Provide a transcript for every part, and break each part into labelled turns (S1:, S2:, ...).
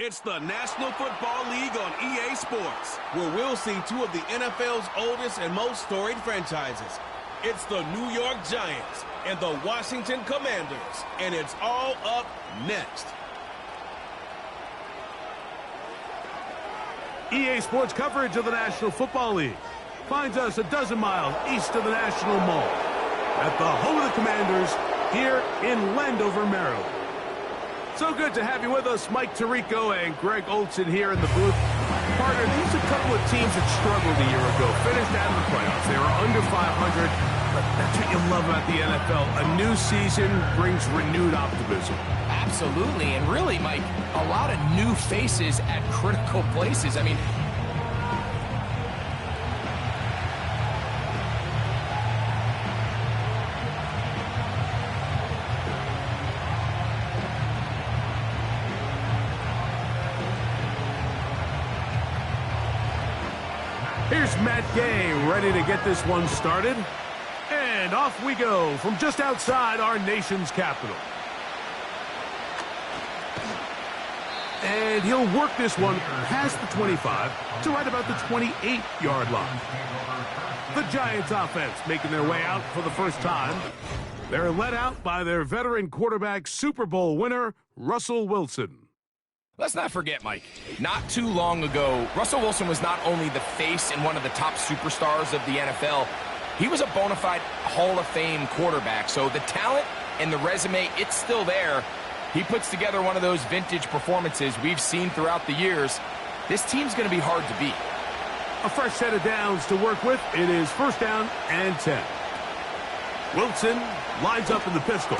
S1: It's the National Football League on EA Sports, where we'll see two of the NFL's oldest and most storied franchises. It's the New York Giants and the Washington Commanders, and it's all up next.
S2: EA Sports coverage of the National Football League finds us a dozen miles east of the National Mall at the home of the Commanders here in Landover, Maryland. So good to have you with us, Mike Tirico and Greg Olson here in the booth. Partner, these are a couple of teams that struggled a year ago, finished out of the playoffs. They were under 500, but that's what you love about the NFL. A new season brings renewed optimism.
S3: Absolutely, and really, Mike, a lot of new faces at critical places. I mean,
S2: here's Matt Gay ready to get this one started. And off we go from just outside our nation's capital. And he'll work this one past the 25 to right about the 28-yard line. The Giants offense making their way out for the first time. They're led out by their veteran quarterback, Super Bowl winner, Russell Wilson.
S3: let's not forget, Mike, not too long ago, Russell Wilson was not only the face and one of the top superstars of the NFL, he was a bona fide Hall of Fame quarterback. So the talent and the resume, it's still there. He puts together one of those vintage performances we've seen throughout the years. This team's going to be hard to beat.
S2: A fresh set of downs to work with. It is first down and 10. Wilson lines up in the pistol.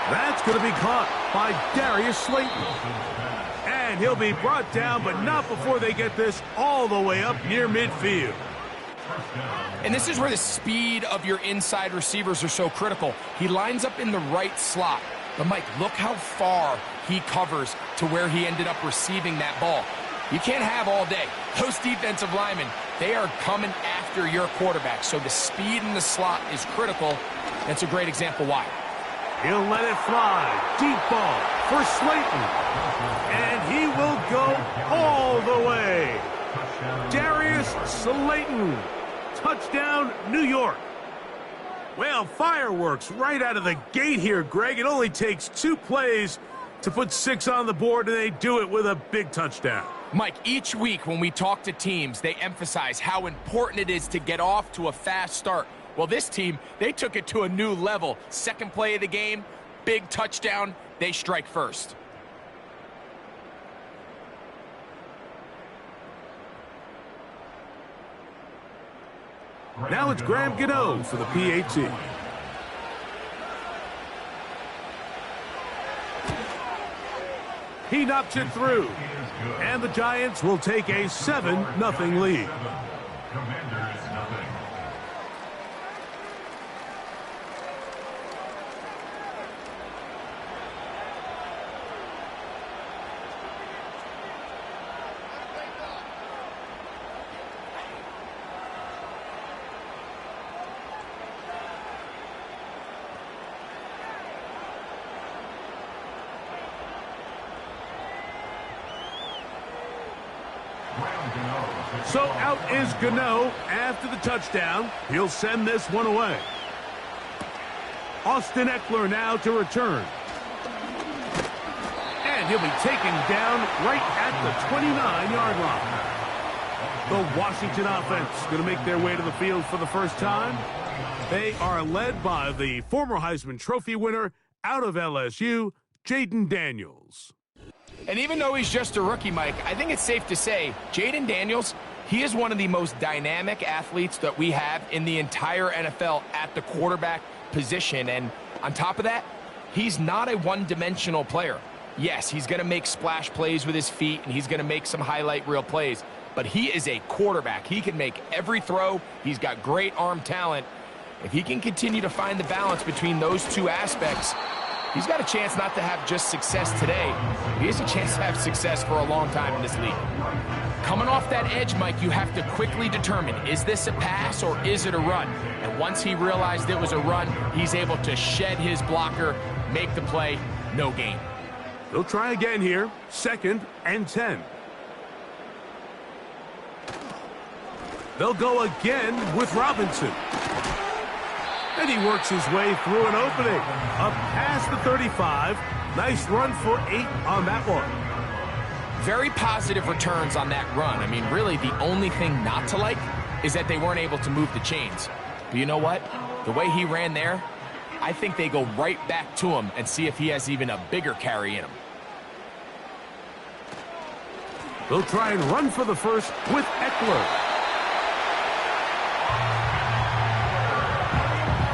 S2: That's going to be caught by Darius Slayton. And he'll be brought down, but not before they get this all the way up near midfield.
S3: And this is where the speed of your inside receivers are so critical. He lines up in the right slot. But, Mike, look how far he covers to where he ended up receiving that ball. You can't have all day. Those defensive linemen, they are coming after your quarterback. So the speed in the slot is critical. That's a great example why.
S2: He'll let it fly. Deep ball for Slayton. And he will go all the way. Darius Slayton. Touchdown, New York. Well, fireworks right out of the gate here, Greg. It only takes 2 plays to put 6 on the board, and they do it with a big touchdown.
S3: Mike, each week when we talk to teams, they emphasize how important it is to get off to a fast start. Well, this team, they took it to a new level. Second play of the game, big touchdown, they strike first.
S2: Now it's Graham Gano for the PAT. He knocks it through. And the Giants will take a 7-0 lead. So out is Gano after the touchdown. He'll send this one away. Austin Eckler now to return. And he'll be taken down right at the 29-yard line. The Washington offense going to make their way to the field for the first time. They are led by the former Heisman Trophy winner out of LSU, Jaden Daniels.
S3: And even though he's just a rookie, Mike, I think it's safe to say Jaden Daniels, he is one of the most dynamic athletes that we have in the entire NFL at the quarterback position. And on top of that, he's not a one-dimensional player. Yes, he's going to make splash plays with his feet, and he's going to make some highlight reel plays. But he is a quarterback. He can make every throw. He's got great arm talent. If he can continue to find the balance between those two aspects, he's got a chance not to have just success today. He has a chance to have success for a long time in this league. Coming off that edge, Mike, you have to quickly determine, is this a pass or is it a run? And once he realized it was a run, he's able to shed his blocker, make the play, no gain.
S2: They'll try again here. 2nd and 10. They'll go again with Robinson. And he works his way through an opening. Up past the 35. Nice run for 8 on that one.
S3: Very positive returns on that run. I mean, really, the only thing not to like is that they weren't able to move the chains. But you know what? The way he ran there, I think they go right back to him and see if he has even a bigger carry in him.
S2: They'll try and run for the first with Eckler.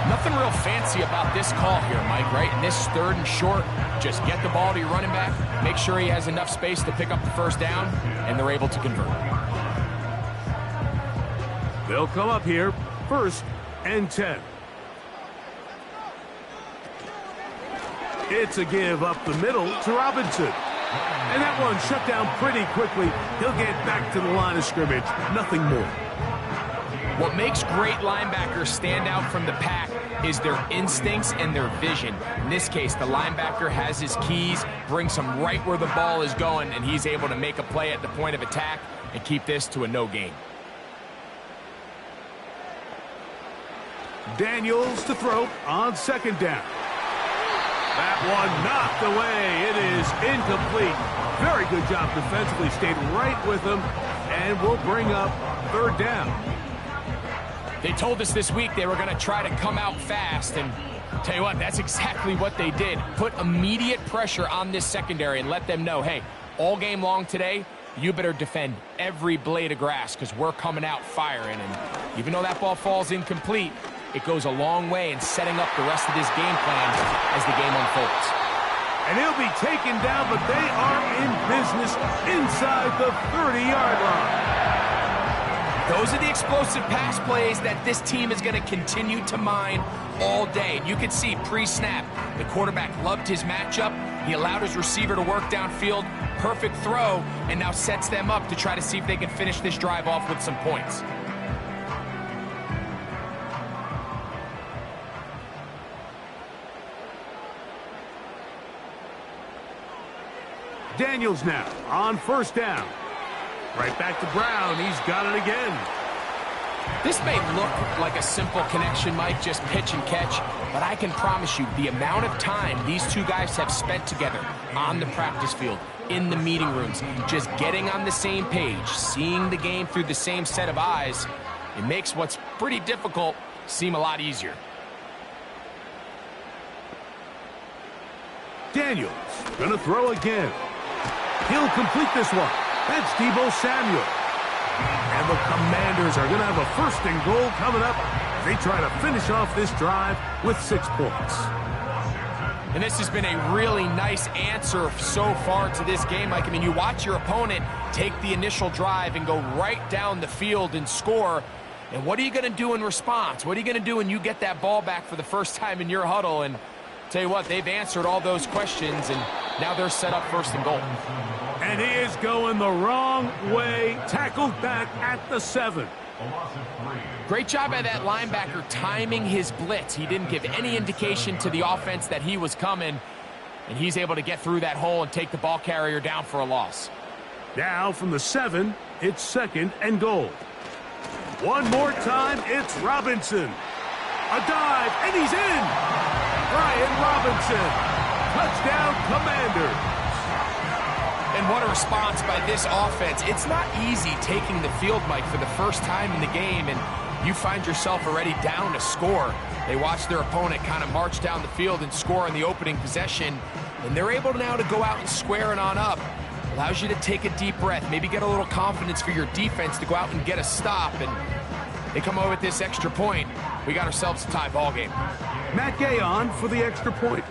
S3: Nothing real fancy about this call here, Mike, right? In this 3rd and short, just get the ball to your running back, make sure he has enough space to pick up the first down, and they're able to convert.
S2: They'll come up here, 1st and 10. It's a give up the middle to Robinson. And that one shut down pretty quickly. He'll get back to the line of scrimmage. Nothing more.
S3: What makes great linebackers stand out from the pack is their instincts and their vision. In this case, the linebacker has his keys, brings him right where the ball is going, and he's able to make a play at the point of attack and keep this to a no gain.
S2: Daniels to throw on 2nd down. That one knocked away. It is incomplete. Very good job defensively. Stayed right with him and will bring up 3rd down.
S3: They told us this week they were going to try to come out fast, and tell you what, that's exactly what they did. Put immediate pressure on this secondary and let them know, hey, all game long today, you better defend every blade of grass because we're coming out firing. And even though that ball falls incomplete, it goes a long way in setting up the rest of this game plan as the game unfolds.
S2: And he'll be taken down, but they are in business inside the 30-yard line.
S3: Those are the explosive pass plays that this team is going to continue to mine all day. And you can see pre-snap, the quarterback loved his matchup. He allowed his receiver to work downfield, perfect throw, and now sets them up to try to see if they can finish this drive off with some points.
S2: Daniels now on 1st down. Right back to Brown. He's got it again.
S3: This may look like a simple connection, Mike, just pitch and catch, but I can promise you the amount of time these two guys have spent together on the practice field, in the meeting rooms, just getting on the same page, seeing the game through the same set of eyes, it makes what's pretty difficult seem a lot easier.
S2: Daniels gonna throw again. He'll complete this one. That's Deebo Samuel. And the Commanders are going to have a 1st and goal coming up. They try to finish off this drive with 6 points.
S3: And this has been a really nice answer so far to this game, Mike. I mean, you watch your opponent take the initial drive and go right down the field and score. And what are you going to do in response? What are you going to do when you get that ball back for the first time in your huddle? And tell you what, they've answered all those questions, and now they're set up 1st and goal.
S2: And he is going the wrong way. Tackled back at the 7.
S3: Great job by that linebacker timing his blitz. He didn't give any indication to the offense that he was coming, and he's able to get through that hole and take the ball carrier down for a loss.
S2: Now from the 7, it's 2nd and goal. One more time, it's Robinson. A dive, and he's in. Brian Robinson. Touchdown, Commanders.
S3: And what a response by this offense. It's not easy taking the field, Mike, for the first time in the game, and you find yourself already down to score. They watch their opponent kind of march down the field and score in the opening possession, and they're able now to go out and square it on up. Allows you to take a deep breath, maybe get a little confidence for your defense to go out and get a stop, and they come over with this extra point. We got ourselves a tie ball game.
S2: Matt Gay on for the extra point.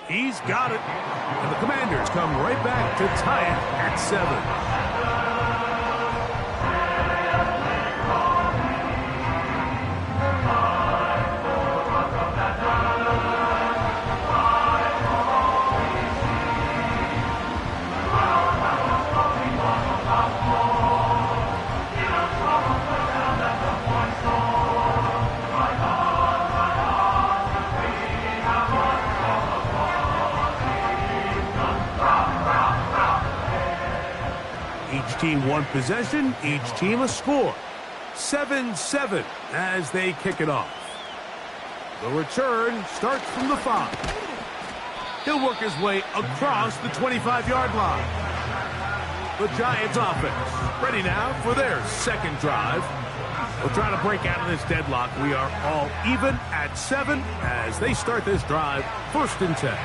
S2: He's got it. And the Commanders come right back to tie it at 7. team one possession, each team a score. 7-7 as they kick it off. The return starts from the 5. He'll work his way across the 25-yard line. The Giants offense ready now for their second drive. We'll try to break out of this deadlock. We are all even at 7 as they start this drive, 1st and 10.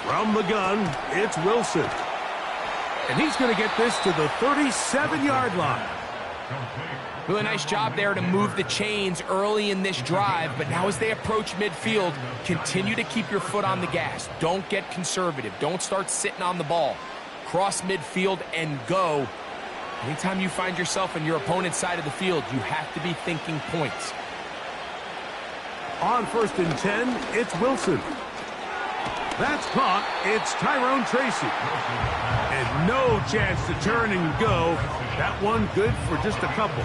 S2: From the gun, it's Wilson. And he's going to get this to the 37-yard line.
S3: Really nice job there to move the chains early in this drive, but now as they approach midfield, continue to keep your foot on the gas. Don't get conservative. Don't start sitting on the ball. Cross midfield and go. Anytime you find yourself on your opponent's side of the field, you have to be thinking points.
S2: On 1st and 10, it's Wilson. That's caught. It's Tyrone Tracy. And no chance to turn and go. That one good for just a couple.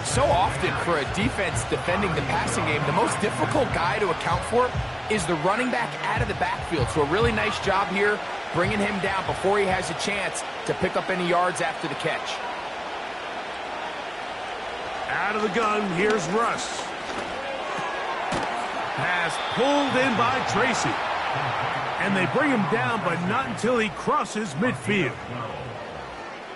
S3: So often for a defense defending the passing game, the most difficult guy to account for is the running back out of the backfield. So a really nice job here bringing him down before he has a chance to pick up any yards after the catch.
S2: Out of the gun, here's Russ. Pass pulled in by Tracy. And they bring him down, but not until he crosses midfield.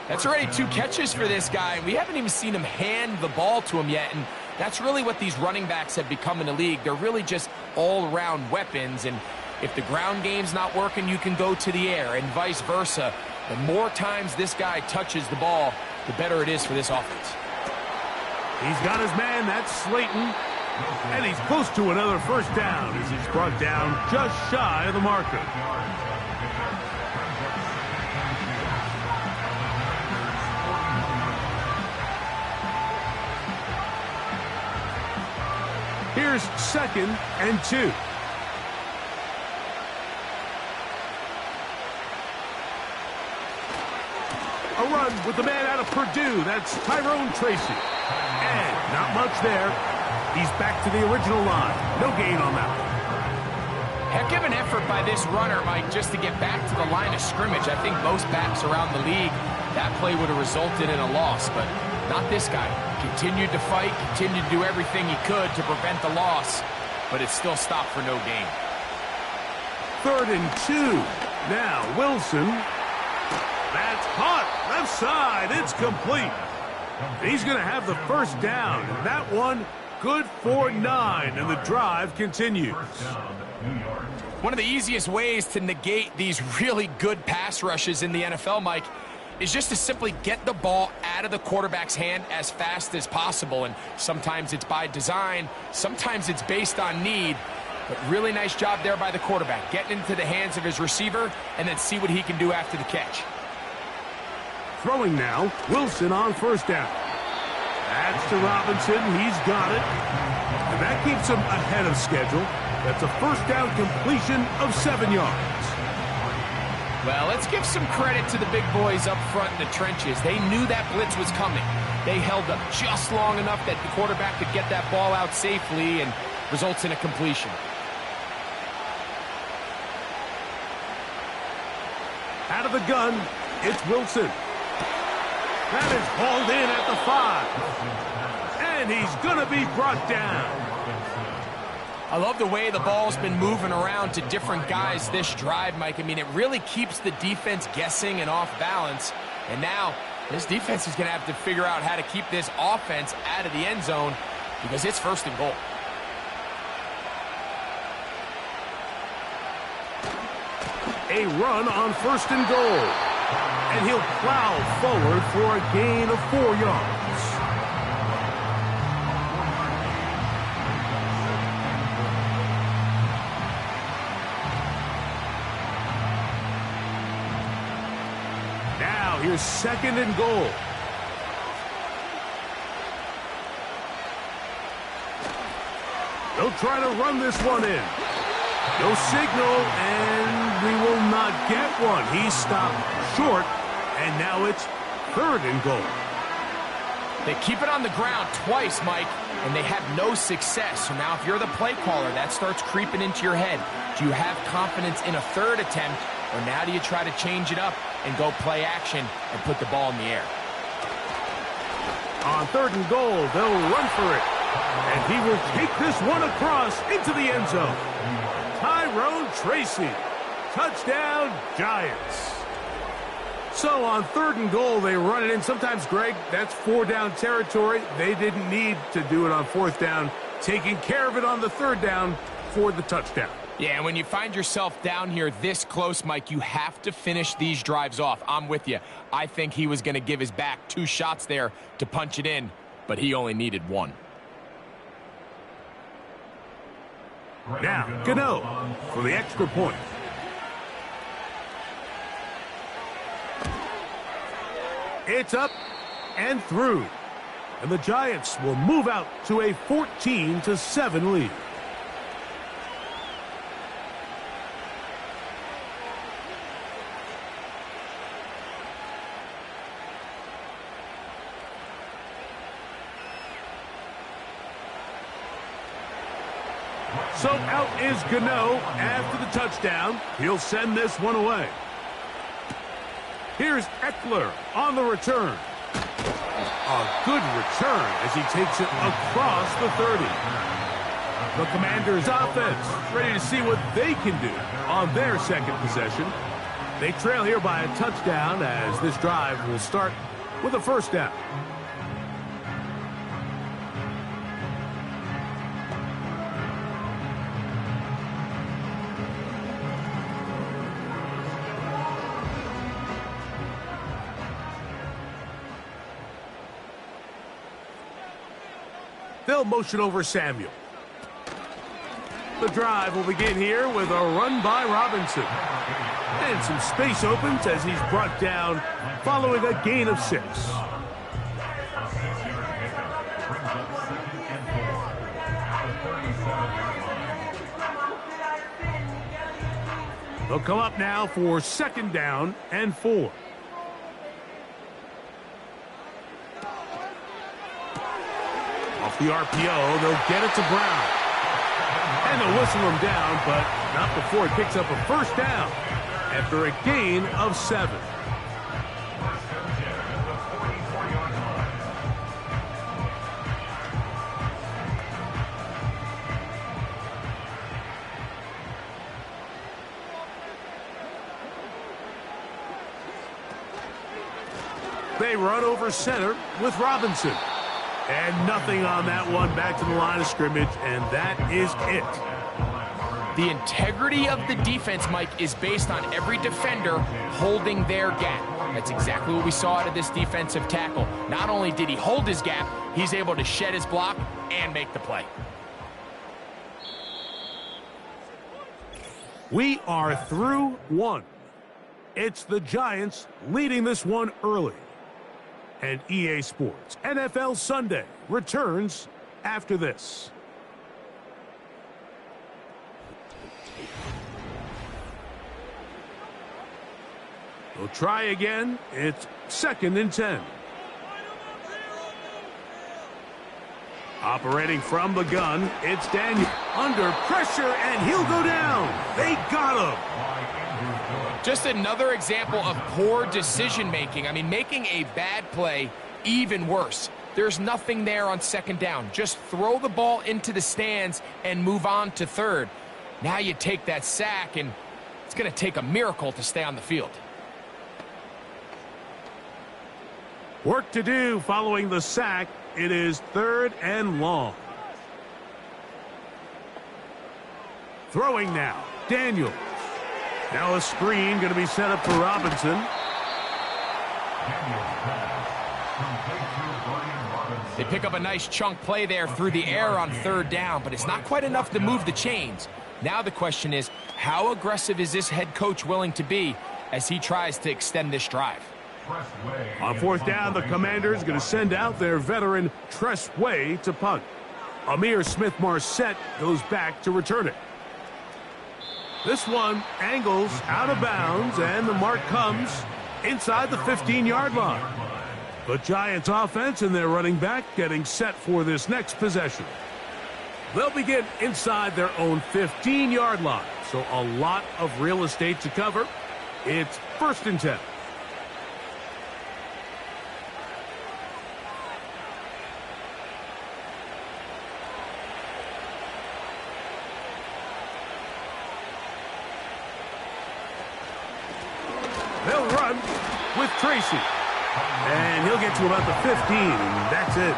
S3: That's already 2 catches for this guy. We haven't even seen him hand the ball to him yet, and that's really what these running backs have become in the league. They're really just all-around weapons, and if the ground game's not working, you can go to the air, and vice versa. The more times this guy touches the ball, the better it is for this offense.
S2: He's got his man, that's Slayton. And he's close to another 1st down as he's brought down just shy of the marker. Here's 2nd and 2. A run with the man out of Purdue. That's Tyrone Tracy. And not much there. He's back to the original line. No gain on that one.
S3: Heck of an effort by this runner, Mike, just to get back to the line of scrimmage. I think most backs around the league, that play would have resulted in a loss, but not this guy. Continued to fight, continued to do everything he could to prevent the loss, but it still stopped for no gain.
S2: 3rd and 2. Now Wilson. That's caught. Left side. It's complete. He's going to have the 1st down, and that one good for 9, and the drive continues.
S3: One of the easiest ways to negate these really good pass rushes in the NFL, Mike, is just to simply get the ball out of the quarterback's hand as fast as possible. And sometimes it's by design, sometimes it's based on need. But really nice job there by the quarterback, getting into the hands of his receiver and then see what he can do after the catch.
S2: Throwing now, Wilson on 1st down. That's to Robinson. He's got it. And that keeps him ahead of schedule. That's a 1st down completion of 7 yards.
S3: Well, let's give some credit to the big boys up front in the trenches. They knew that blitz was coming. They held up just long enough that the quarterback could get that ball out safely and results in a completion.
S2: Out of the gun, it's Wilson. That is hauled in at the 5. And he's going to be brought down.
S3: I love the way the ball's been moving around to different guys this drive, Mike. I mean, it really keeps the defense guessing and off balance. And now, this defense is going to have to figure out how to keep this offense out of the end zone because it's 1st and goal.
S2: A run on 1st and goal. And he'll plow forward for a gain of 4 yards. Now here's 2nd and goal. They'll try to run this one in. No signal, and we will not get one. He stopped short, and now it's 3rd and goal.
S3: They keep it on the ground twice, Mike, and they have no success. So now if you're the play caller, that starts creeping into your head. Do you have confidence in a 3rd attempt, or now do you try to change it up and go play action and put the ball in the air?
S2: On 3rd and goal, they'll run for it. And he will take this one across into the end zone. Tyrone Tracy. Touchdown, Giants. So on 3rd and goal, they run it in. Sometimes, Greg, that's 4-down territory. They didn't need to do it on 4th down. Taking care of it on the 3rd down for the touchdown.
S3: Yeah, and when you find yourself down here this close, Mike, you have to finish these drives off. I'm with you. I think he was going to give his back 2 shots there to punch it in, but he only needed 1.
S2: Now, Gano for the extra point. It's up and through. And the Giants will move out to a 14-7 lead. So out is Gano after the touchdown. He'll send this one away. Here's Eckler on the return. A good return as he takes it across the 30. The Commanders' offense ready to see what they can do on their second possession. They trail here by a touchdown as this drive will start with a 1st down. They'll motion over Samuel. The drive will begin here with a run by Robinson. And some space opens as he's brought down following a gain of 6. They'll come up now for 2nd down and 4. Off the RPO, they'll get it to Brown. And they'll whistle him down, but not before he picks up a 1st down after a gain of 7. They run over center with Robinson. And nothing on that one, back to the line of scrimmage, and that is it.
S3: The integrity of the defense, Mike, is based on every defender holding their gap. That's exactly what we saw out of this defensive tackle. Not only did he hold his gap, he's able to shed his block and make the play.
S2: We are through 1. It's the Giants leading this one early. And EA Sports NFL Sunday returns after this. We'll try again. It's 2nd and 10. Operating from the gun, it's Daniel. Under pressure, and he'll go down. They got him.
S3: Just another example of poor decision-making. I mean, making a bad play even worse. There's nothing there on 2nd down. Just throw the ball into the stands and move on to 3rd. Now you take that sack, and it's going to take a miracle to stay on the field.
S2: Work to do following the sack. It is 3rd and long. Throwing now, Daniel. Now a screen going to be set up for Robinson.
S3: They pick up a nice chunk play there through the air on 3rd down, but it's not quite enough to move the chains. Now the question is, how aggressive is this head coach willing to be as he tries to extend this drive?
S2: On 4th down, the Commanders going to send out their veteran Tress Way to punt. Amir Smith-Marset goes back to return it. This one angles out of bounds, and the mark comes inside the 15-yard line. The Giants offense and their running back getting set for this next possession. They'll begin inside their own 15-yard line, so a lot of real estate to cover. It's 1st and 10. They'll run with Tracy. And he'll get to about the 15, and that's it.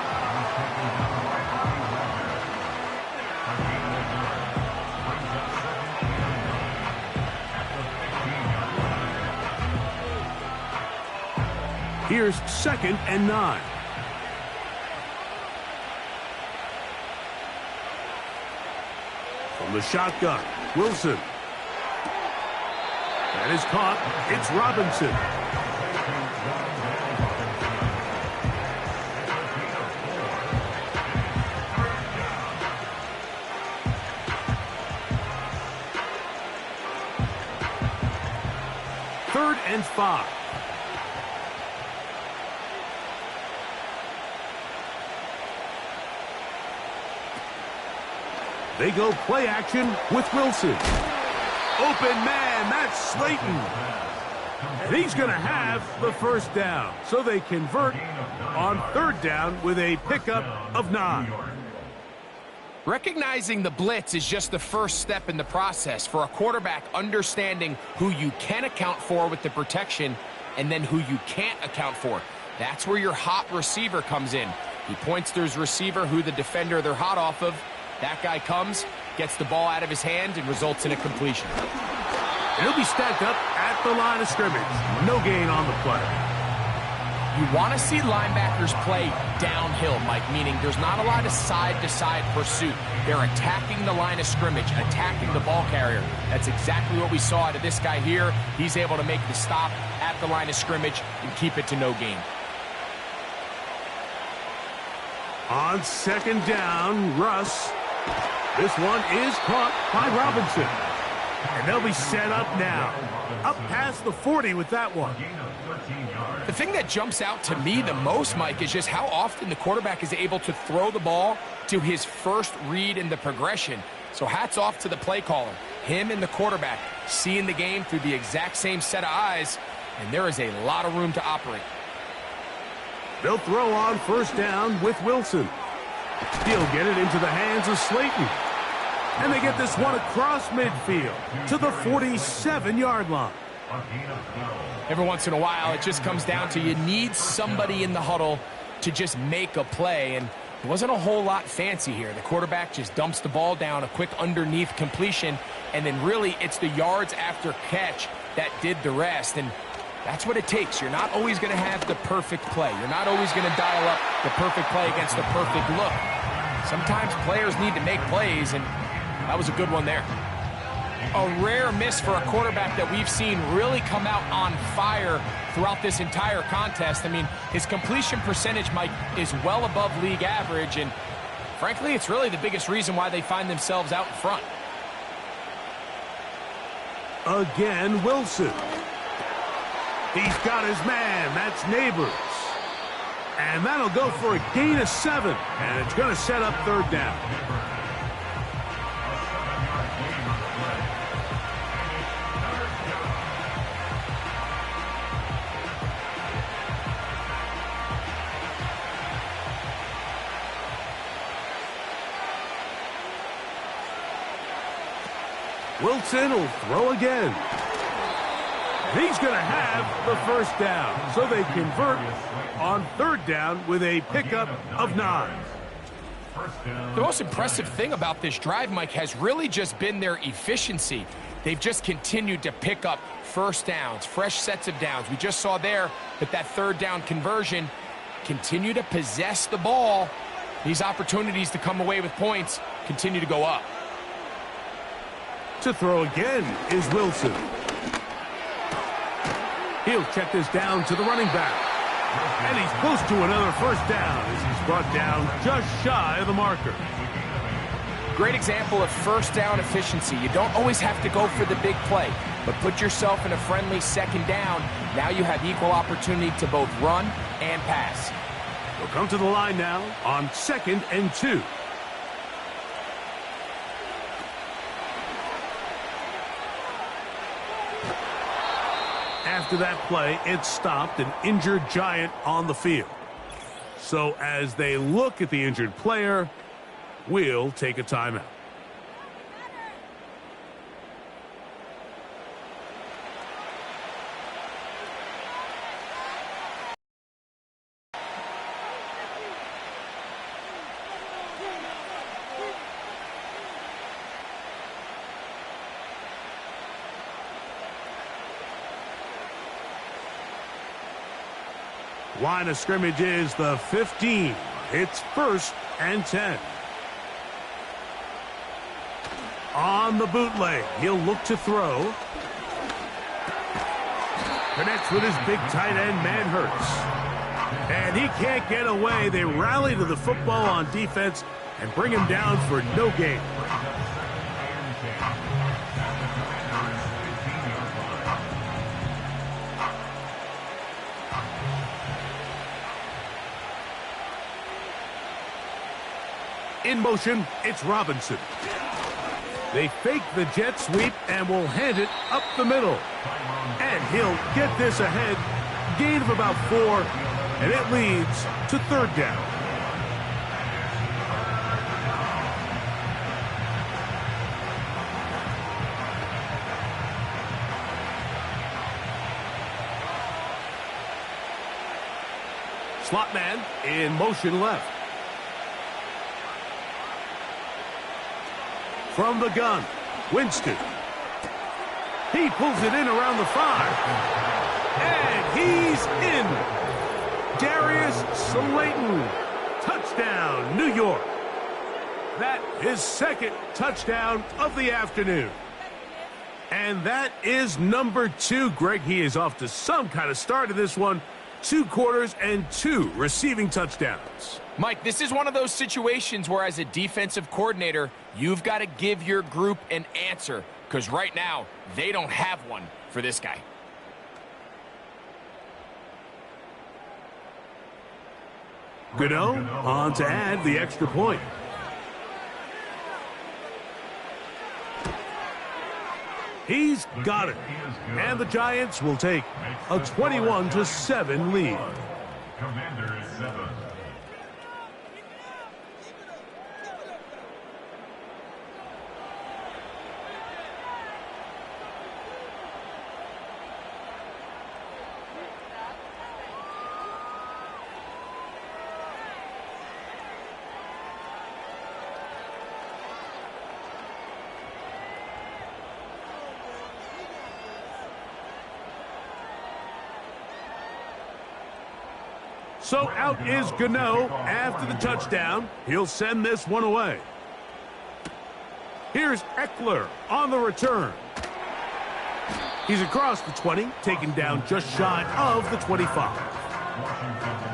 S2: Here's 2nd and 9. From the shotgun, Wilson. That is caught. It's Robinson. Third and 5. They go play action with Wilson. Open man, that's Slayton. And he's going to have the 1st down. So they convert on 3rd down with a pickup of 9.
S3: Recognizing the blitz is just the first step in the process for a quarterback understanding who you can account for with the protection and then who you can't account for. That's where your hot receiver comes in. He points to his receiver, who the defender they're hot off of. That guy comes, gets the ball out of his hand, and results in a completion.
S2: He'll be stacked up at the line of scrimmage. No gain on the play.
S3: You want to see linebackers play downhill, Mike, meaning there's not a lot of side-to-side pursuit. They're attacking the line of scrimmage, attacking the ball carrier. That's exactly what we saw out of this guy here. He's able to make the stop at the line of scrimmage and keep it to no gain.
S2: On 2nd down, Russ. This one is caught by Robinson. And they'll be set up now. Up past the 40 with that one.
S3: The thing that jumps out to me the most, Mike, is just how often the quarterback is able to throw the ball to his first read in the progression. So hats off to the play caller. Him and the quarterback seeing the game through the exact same set of eyes, and there is a lot of room to operate.
S2: They'll throw on 1st down with Wilson. He'll get it into the hands of Slayton. And they get this one across midfield to the 47-yard line.
S3: Every once in a while, it just comes down to you need somebody in the huddle to just make a play, and it wasn't a whole lot fancy here. The quarterback just dumps the ball down, a quick underneath completion, and then really it's the yards after catch that did the rest, and that's what it takes. You're not always going to have the perfect play. You're not always going to dial up the perfect play against the perfect look. Sometimes players need to make plays, and that was a good one there. A rare miss for a quarterback that we've seen really come out on fire throughout this entire contest. I mean, his completion percentage, Mike, is well above league average, and frankly, it's really the biggest reason why they find themselves out in front.
S2: Again, Wilson. He's got his man. That's Neighbors. And that'll go for a gain of 7, and it's going to set up 3rd down. Wilson will throw again. He's going to have the 1st down. So they convert on 3rd down with a pickup of 9.
S3: The most impressive thing about this drive, Mike, has really just been their efficiency. They've just continued to pick up 1st downs, fresh sets of downs. We just saw there that 3rd down conversion, continue to possess the ball. These opportunities to come away with points continue to go up.
S2: To throw again is Wilson. He'll check this down to the running back. And he's close to another 1st down as he's brought down just shy of the marker.
S3: Great example of first down efficiency. You don't always have to go for the big play, but put yourself in a friendly second down. Now you have equal opportunity to both run and pass.
S2: We'll come to the line now on 2nd and 2. After that play, it stopped an injured Giant on the field. So as they look at the injured player, we'll take a timeout. Line of scrimmage is the 15. It's 1st and 10. On the bootleg, he'll look to throw. Connects with his big tight end, man Hurts. And he can't get away. They rally to the football on defense and bring him down for no gain. In motion, it's Robinson. They fake the jet sweep and will hand it up the middle. And he'll get this ahead. Gain of about 4, and it leads to 3rd down. Slot man in motion left. From the gun, Winston. He pulls it in around the 5. And he's in. Darius Slayton. Touchdown, New York. That is 2nd touchdown of the afternoon. And that is number 2. Greg, he is off to some kind of start in this one. 2 quarters and 2 receiving touchdowns.
S3: Mike, this is one of those situations where as a defensive coordinator, you've got to give your group an answer, because right now, they don't have one for this guy.
S2: Gano on to add the extra point. He's got it. And the Giants will take a 21-7 lead.
S4: Commanders 7.
S2: So out is Gano after the touchdown. He'll send this one away. Here's Eckler on the return. He's across the 20, taken down just shy of the 25.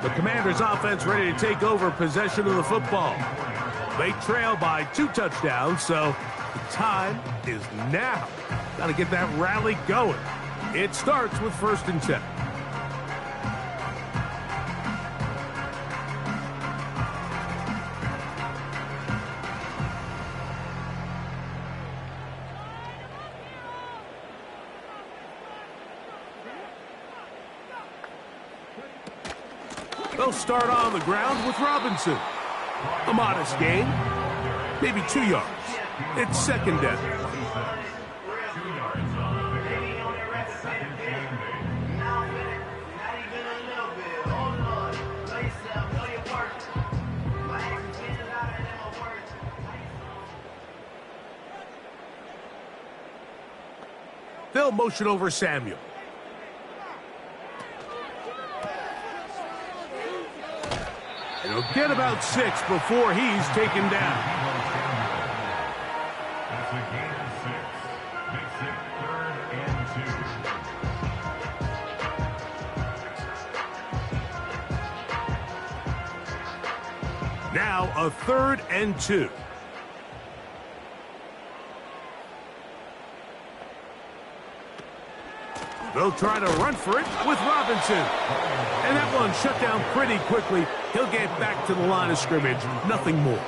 S2: The Commanders' offense ready to take over possession of the football. They trail by 2 touchdowns, so the time is now. Got to get that rally going. It starts with 1st and 10. They'll start on the ground with Robinson. A modest gain, maybe 2 yards. It's 2nd down. They'll motion over Samuel. He'll get about 6 before he's taken down.
S4: That's a gain of 6. Makes it 3rd and 2.
S2: Now a 3rd and 2. They'll try to run for it with Robinson. And that one shut down pretty quickly. He'll get back to the line of scrimmage. Nothing more.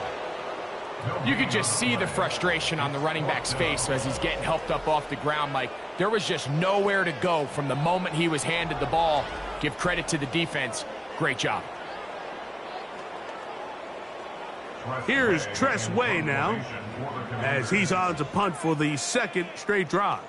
S3: You could just see the frustration on the running back's face as he's getting helped up off the ground, Mike. There was just nowhere to go from the moment he was handed the ball. Give credit to the defense. Great job.
S2: Here's Tress Way now, as he's on to punt for the second straight drive.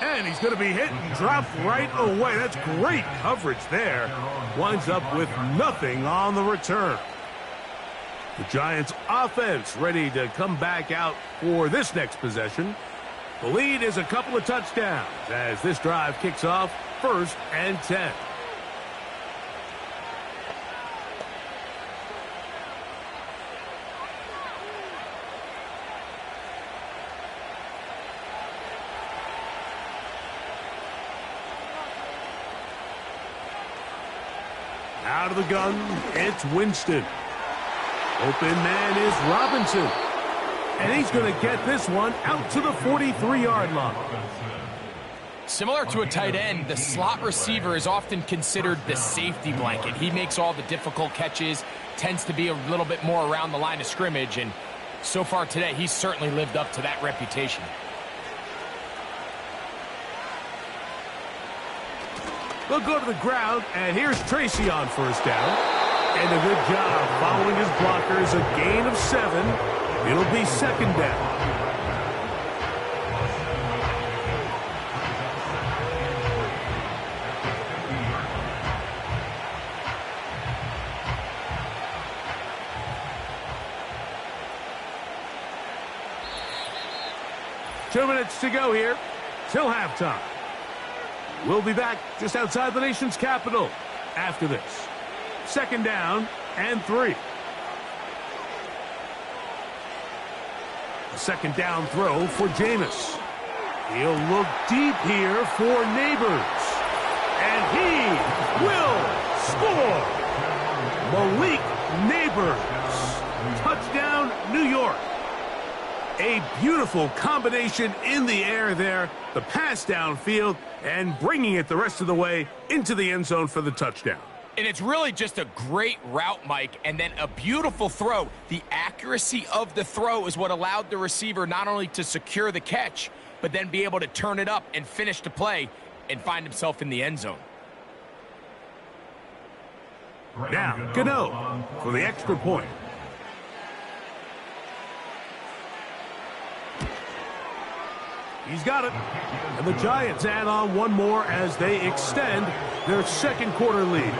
S2: And he's going to be hit and dropped right away. That's great coverage there. Winds up with nothing on the return. The Giants offense ready to come back out for this next possession. The lead is a couple of touchdowns as this drive kicks off 1st and 10. Out of the gun, it's Winston. Open man is Robinson. And he's going to get this one out to the 43-yard line.
S3: Similar to a tight end, the slot receiver is often considered the safety blanket. He makes all the difficult catches, tends to be a little bit more around the line of scrimmage, and so far today, he's certainly lived up to that reputation.
S2: They'll go to the ground, and here's Tracy on 1st down. And a good job following his blockers, a gain of 7. It'll be 2nd down. Two minutes to go here till halftime. We'll be back just outside the nation's capital after this. 2nd down and 3. A 2nd down throw for Jameis. He'll look deep here for Neighbors. And he will score. Malik Neighbors. Touchdown, New York. A beautiful combination in the air there. The pass downfield and bringing it the rest of the way into the end zone for the touchdown.
S3: And it's really just a great route, Mike, and then a beautiful throw. The accuracy of the throw is what allowed the receiver not only to secure the catch, but then be able to turn it up and finish the play and find himself in the end zone.
S2: Now, Gano for the extra point. He's got it. And the Giants add on one more as they extend their 2nd quarter lead.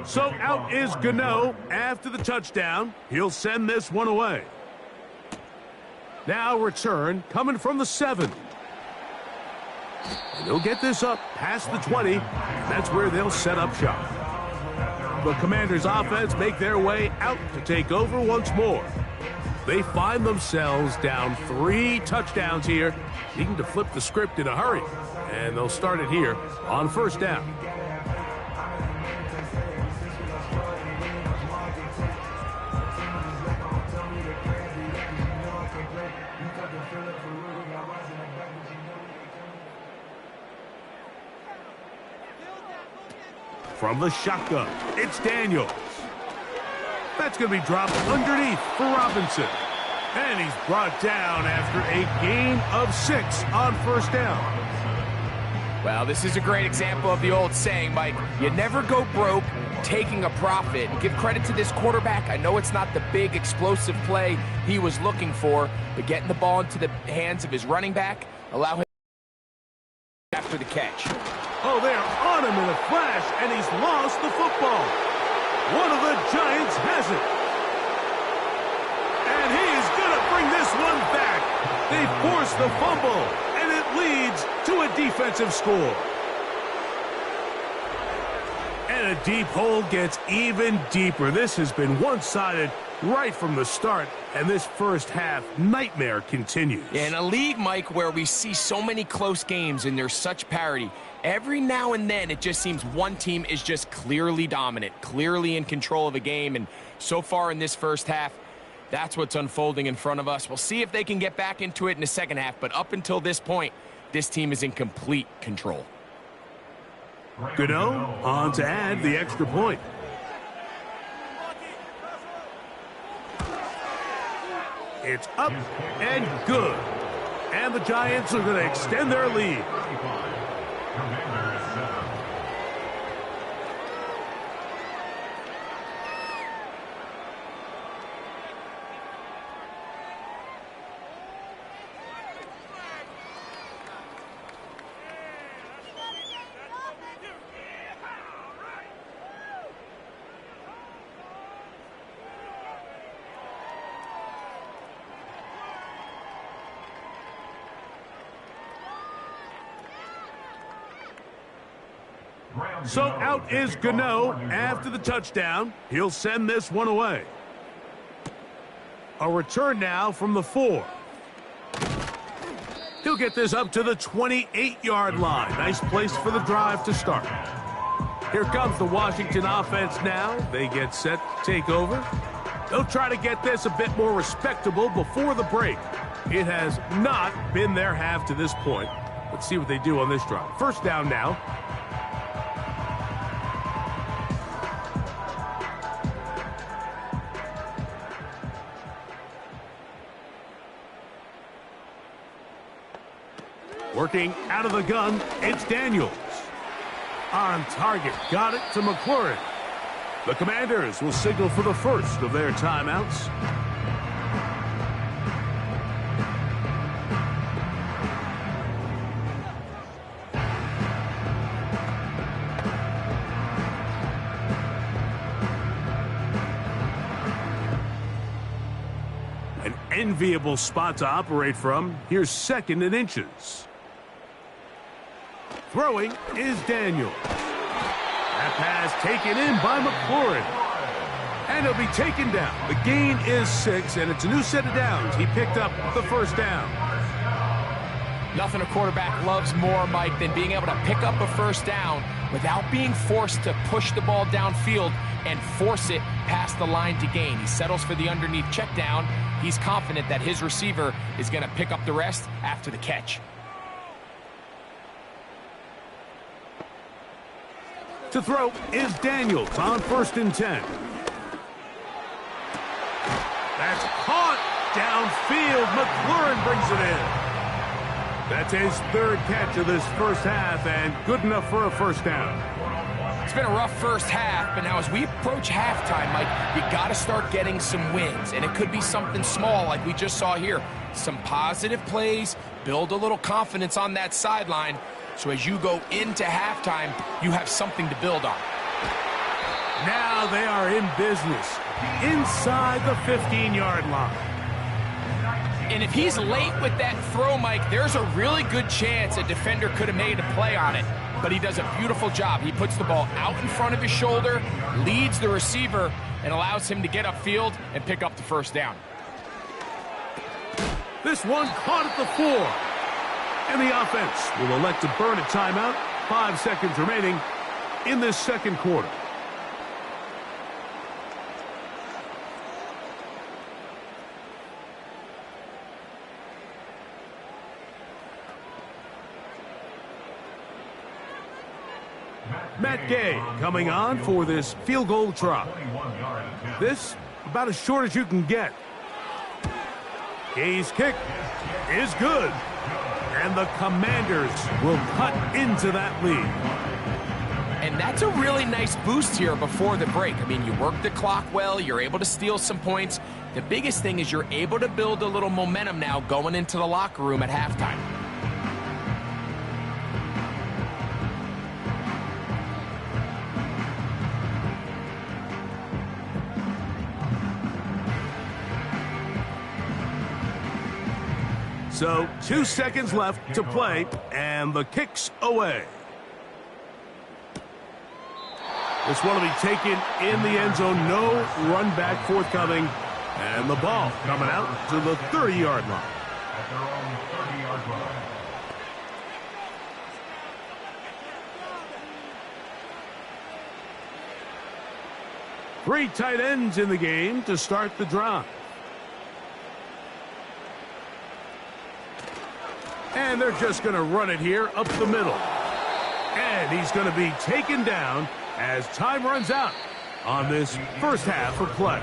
S2: So out is Gano after the touchdown. He'll send this one away. Now return coming from the 7. And he'll get this up past the 20. That's where they'll set up shop. The Commanders' offense make their way out to take over once more. They find themselves down 3 touchdowns here, needing to flip the script in a hurry. And they'll start it here on 1st down. From the shotgun, it's Daniels. That's going to be dropped underneath for Robinson. And he's brought down after a gain of 6 on 1st down.
S3: Well, this is a great example of the old saying, Mike. You never go broke taking a profit. And give credit to this quarterback. I know it's not the big explosive play he was looking for, but getting the ball into the hands of his running back, allow him after the catch.
S2: Oh, they're on him in a flash, and he's lost the football. One of the Giants has it. And he's going to bring this one back. They force the fumble, and it leads to a defensive score. And a deep hole gets even deeper. This has been one-sided right from the start, and this first half nightmare continues.
S3: In a league, Mike, where we see so many close games and there's such parity, every now and then it just seems one team is just clearly dominant, clearly in control of the game, and so far in this first half, that's what's unfolding in front of us. We'll see if they can get back into it in the second half, but up until this point, this team is in complete control.
S2: Gano on to add the extra point. It's up and good. And the Giants are going to extend their lead. So out is Gano after the touchdown. He'll send this one away. A return now from the 4. He'll get this up to the 28-yard line. Nice place for the drive to start. Here comes the Washington offense now. They get set to take over. They'll try to get this a bit more respectable before the break. It has not been their half to this point. Let's see what they do on this drive. First down now. Working out of the gun, it's Daniels. On target, got it to McLaurin. The Commanders will signal for the first of their timeouts. An enviable spot to operate from. Here's second and inches. Throwing is Daniel. That pass taken in by McLaurin. And he'll be taken down. The gain is 6, and it's a new set of downs. He picked up the first down.
S3: Nothing a quarterback loves more, Mike, than being able to pick up a first down without being forced to push the ball downfield and force it past the line to gain. He settles for the underneath check down. He's confident that his receiver is going to pick up the rest after the catch.
S2: To throw is Daniels on 1st and 10. That's caught downfield. McLaurin brings it in. That's his 3rd catch of this first half, and good enough for a first down.
S3: It's been a rough first half, but now as we approach halftime, Mike, you got to start getting some wins, and it could be something small like we just saw here. Some positive plays, build a little confidence on that sideline. So as you go into halftime, you have something to build on.
S2: Now they are in business inside the 15-yard line.
S3: And if he's late with that throw, Mike, there's a really good chance a defender could have made a play on it. But he does a beautiful job. He puts the ball out in front of his shoulder, leads the receiver, and allows him to get upfield and pick up the first down.
S2: This one caught at the 4. And the offense will elect to burn a timeout. 5 seconds remaining in this second quarter. Matt Gay coming on for this field goal try. This about as short as you can get. Gay's kick is good. And the Commanders will cut into that lead.
S3: And that's a really nice boost here before the break. I mean, you work the clock well, you're able to steal some points. The biggest thing is you're able to build a little momentum now going into the locker room at halftime.
S2: So 2 seconds left to play, and the kick's away. This one will be taken in the end zone. No run back forthcoming. And the ball coming out to the 30-yard line.
S4: At their own 30-yard line.
S2: Three tight ends in the game to start the drive. And they're just going to run it here up the middle. And he's going to be taken down as time runs out on this first half of play.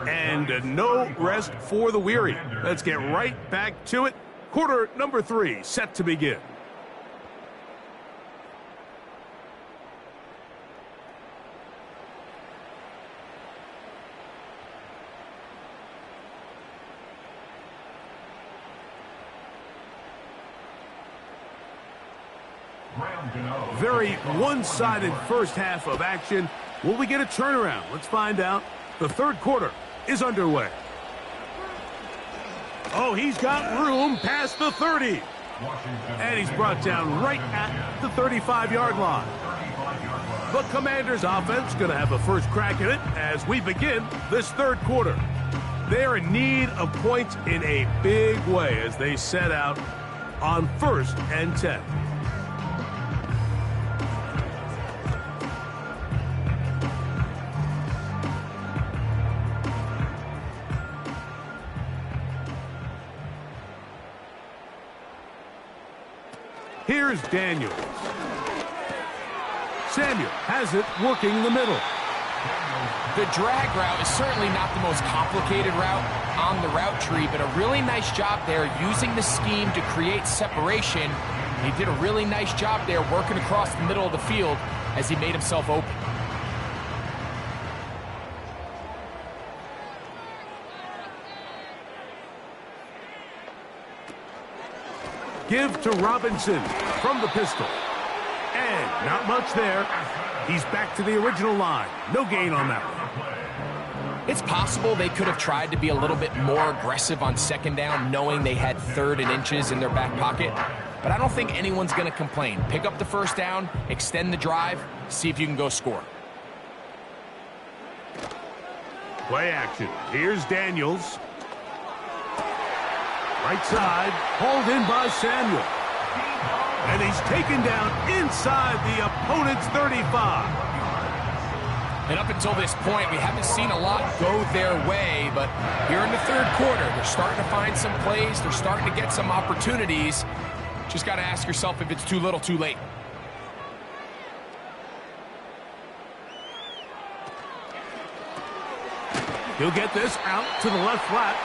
S2: And no rest for the weary. Let's get right back to it. Quarter number 3 set to begin. Very one-sided first half of action. Will we get a turnaround? Let's find out. The third quarter is underway. Oh, he's got room past the 30. And he's brought down right at the 35-yard line. The Commanders' offense going to have a first crack at it as we begin this third quarter. They're in need of points in a big way as they set out on 1st and 10. Here's Daniels. Samuel has it working the middle.
S3: The drag route is certainly not the most complicated route on the route tree, but a really nice job there using the scheme to create separation. He did a really nice job there working across the middle of the field as he made himself open.
S2: Give to Robinson from the pistol. And not much there. He's back to the original line. No gain on that one.
S3: It's possible they could have tried to be a little bit more aggressive on second down, knowing they had 3rd and inches in their back pocket. But I don't think anyone's going to complain. Pick up the first down, extend the drive, see if you can go score.
S2: Play action. Here's Daniels. Right side, hauled in by Samuel. And he's taken down inside the opponent's 35.
S3: And up until this point, we haven't seen a lot go their way, but here in the third quarter, they're starting to find some plays, they're starting to get some opportunities. Just got to ask yourself if it's too little, too late.
S2: He'll get this out to the left flat.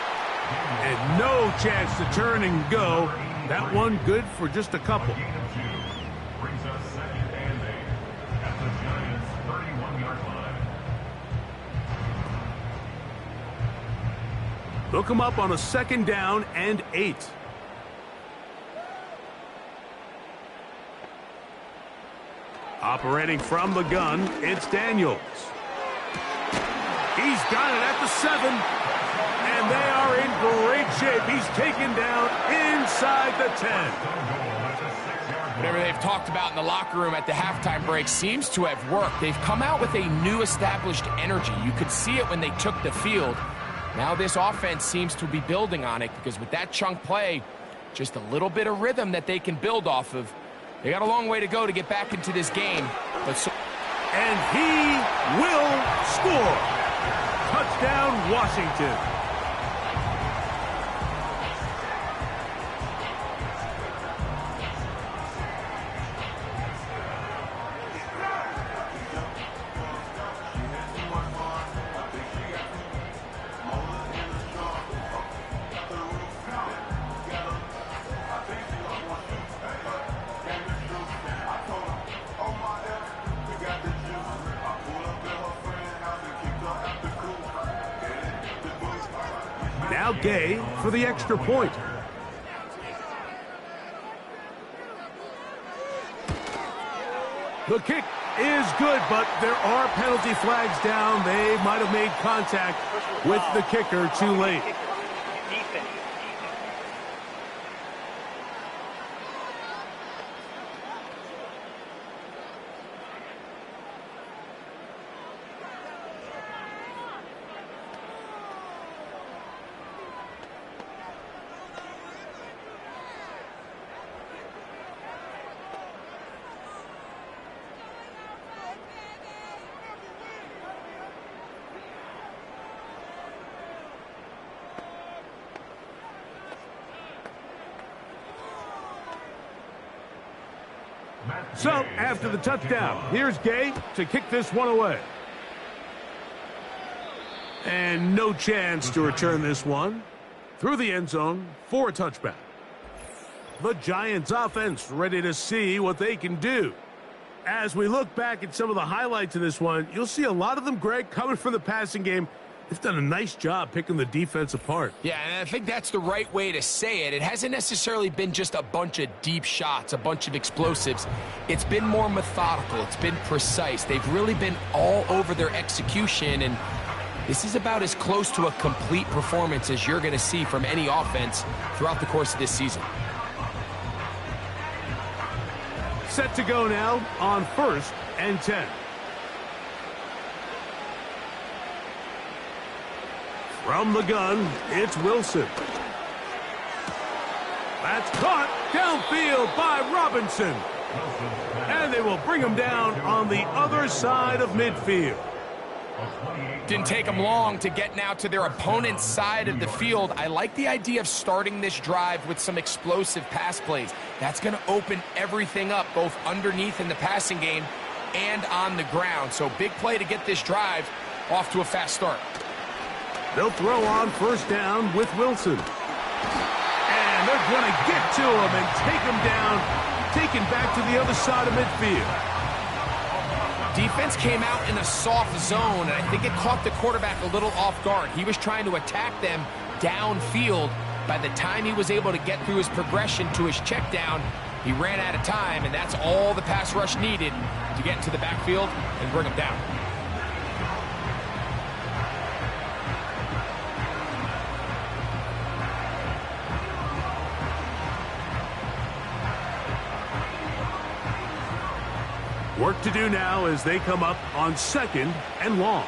S2: And no chance to turn and go. That one good for just a couple.
S4: Brings us 2nd and 8 at the Giants' 31-yard line.
S2: They'll come up on a 2nd down and 8. Operating from the gun, it's Daniels. He's got it at the 7. And they are in great shape. He's taken down inside the 10.
S3: Whatever they've talked about in the locker room at the halftime break seems to have worked. They've come out with a new established energy. You could see it when they took the field. Now this offense seems to be building on it because with that chunk play, just a little bit of rhythm that they can build off of. They got a long way to go to get back into this game.
S2: And he will score. Touchdown, Washington. Now Gay for the extra point. The kick is good, but there are penalty flags down. They might have made contact with the kicker too late. So, after the touchdown, here's Gay to kick this one away. And no chance to return this one through the end zone for a touchback. The Giants offense ready to see what they can do. As we look back at some of the highlights of this one, you'll see a lot of them, Greg, coming from the passing game. They've done a nice job picking the defense apart.
S3: Yeah, and I think that's the right way to say it. It hasn't necessarily been just a bunch of deep shots, a bunch of explosives. It's been more methodical. It's been precise. They've really been all over their execution, and this is about as close to a complete performance as you're going to see from any offense throughout the course of this season.
S2: Set to go now on 1st and 10. From the gun, it's Wilson. That's caught downfield by Robinson. And they will bring him down on the other side of midfield.
S3: Didn't take them long to get now to their opponent's side of the field. I like the idea of starting this drive with some explosive pass plays. That's going to open everything up, both underneath in the passing game and on the ground. So big play to get this drive off to a fast start.
S2: They'll throw on 1st down with Wilson. And they're going to get to him and take him down, taken back to the other side of midfield.
S3: Defense came out in a soft zone, and I think it caught the quarterback a little off guard. He was trying to attack them downfield. By the time he was able to get through his progression to his check down, he ran out of time, and that's all the pass rush needed to get into the backfield and bring him down.
S2: Work to do now as they come up on 2nd and long.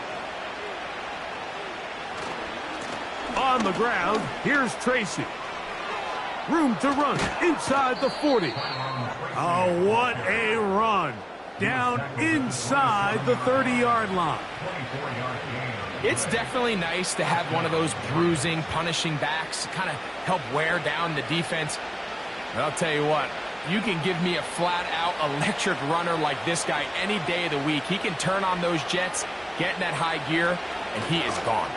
S2: On the ground, here's Tracy. Room to run inside the 40. Oh, what a run. Down inside the 30-yard line.
S3: It's definitely nice to have one of those bruising, punishing backs kind of help wear down the defense. But I'll tell you what, you can give me a flat-out electric runner like this guy any day of the week. He can turn on those jets, get in that high gear, and he is gone.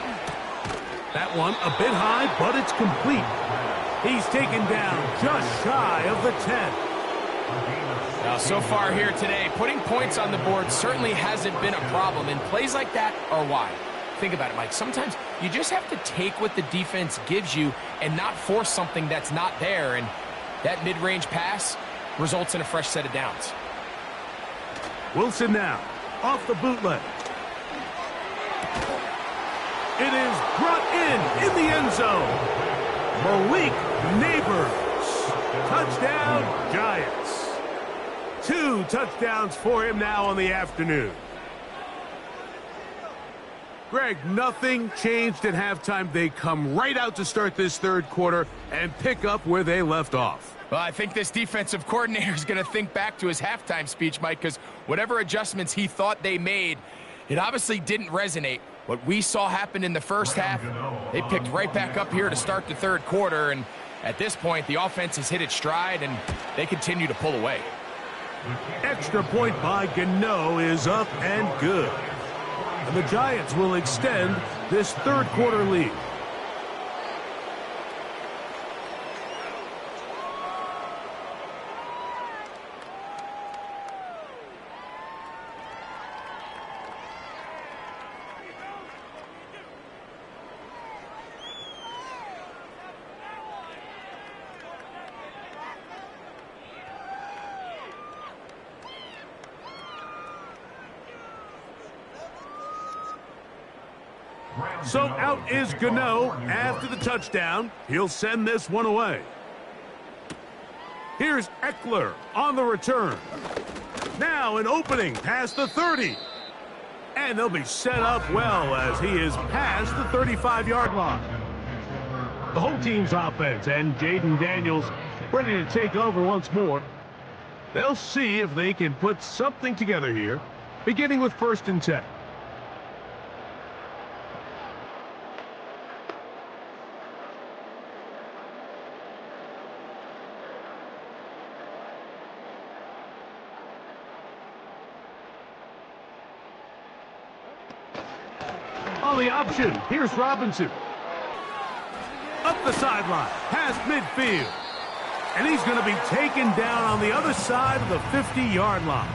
S2: That one a bit high, but it's complete. He's taken down just shy of the 10.
S3: Now, so far here today, putting points on the board certainly hasn't been a problem, and plays like that are why. Think about it, Mike. Sometimes you just have to take what the defense gives you and not force something that's not there, and that mid-range pass results in a fresh set of downs.
S2: Wilson now, off the bootleg. It is brought in the end zone. Malik Neighbors. Touchdown, Giants. 2 touchdowns for him now on the afternoon. Greg, nothing changed at halftime. They come right out to start this 3rd quarter and pick up where they left off.
S3: Well, I think this defensive coordinator is going to think back to his halftime speech, Mike, because whatever adjustments he thought they made, it obviously didn't resonate. What we saw happen in the first half, they picked right back up here to start the 3rd quarter, and at this point, the offense has hit its stride, and they continue to pull away.
S2: Extra point by Gano is up and good. And the Giants will extend this 3rd quarter lead. So out is Gano after the touchdown. He'll send this one away. Here's Eckler on the return. Now an opening past the 30. And they'll be set up well as he is past the 35-yard line. The whole team's offense and Jaden Daniels ready to take over once more. They'll see if they can put something together here, beginning with 1st and 10. on the option. Here's Robinson. Up the sideline, past midfield. And he's going to be taken down on the other side of the 50-yard line.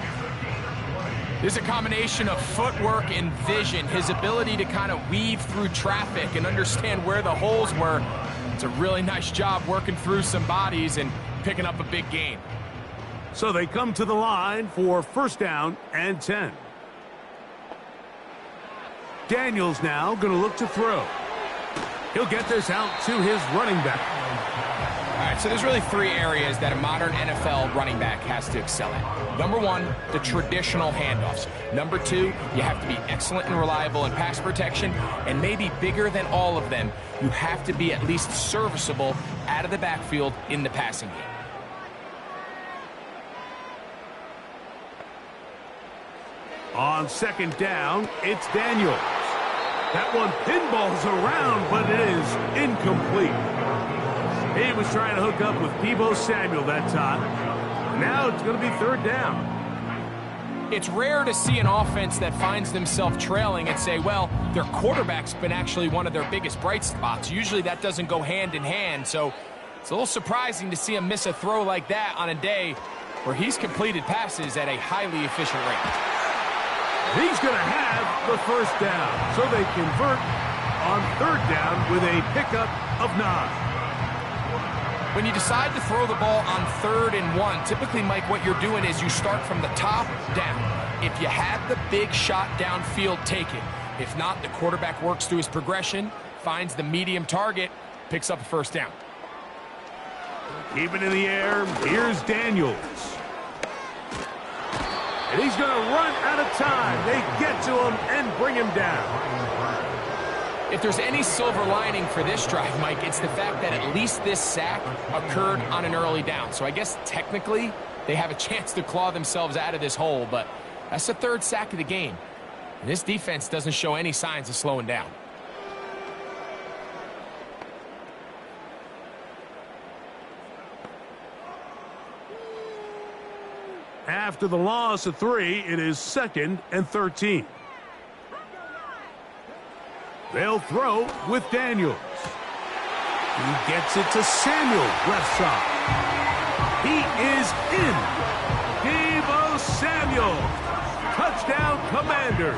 S3: There's a combination of footwork and vision, his ability to kind of weave through traffic and understand where the holes were. It's a really nice job working through some bodies and picking up a big gain.
S2: So they come to the line for first down and 10. Daniels now going to look to throw. He'll get this out to his running back.
S3: All right, so there's really three areas that a modern NFL running back has to excel at. Number one, the traditional handoffs. Number two, you have to be excellent and reliable in pass protection. And maybe bigger than all of them, you have to be at least serviceable out of the backfield in the passing game.
S2: On second down, it's Daniels. That one pinballs around, but it is incomplete. He was trying to hook up with Deebo Samuel that time. Now it's going to be third down.
S3: It's rare to see an offense that finds themselves trailing and say, well, their quarterback's been actually one of their biggest bright spots. Usually that doesn't go hand in hand, so it's a little surprising to see him miss a throw like that on a day where he's completed passes at a highly efficient rate.
S2: He's going to have the first down, so they convert on third down with a pickup of 9.
S3: When you decide to throw the ball on 3rd and 1, typically, Mike, what you're doing is you start from the top down. If you have the big shot downfield, take it. If not, the quarterback works through his progression, finds the medium target, picks up a first down.
S2: Keep it in the air. Here's Daniels. And he's going to run out of time. They get to him and bring him down.
S3: If there's any silver lining for this drive, Mike, it's the fact that at least this sack occurred on an early down. So I guess technically they have a chance to claw themselves out of this hole, but that's the 3rd sack of the game. And this defense doesn't show any signs of slowing down.
S2: After the loss of 3, it is 2nd and 13. They'll throw with Daniels. He gets it to Samuel, left side. He is in. Deebo Samuel. Touchdown, Commanders.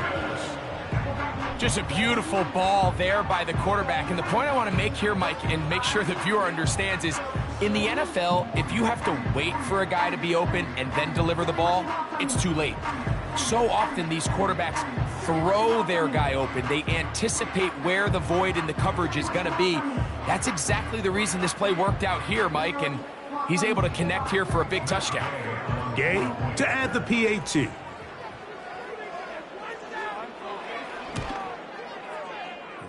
S3: Just a beautiful ball there by the quarterback. And the point I want to make here, Mike, and make sure the viewer understands is, in the NFL, if you have to wait for a guy to be open and then deliver the ball, it's too late. So often these quarterbacks throw their guy open. They anticipate where the void in the coverage is going to be. That's exactly the reason this play worked out here, Mike, and he's able to connect here for a big touchdown.
S2: Gay to add the PAT.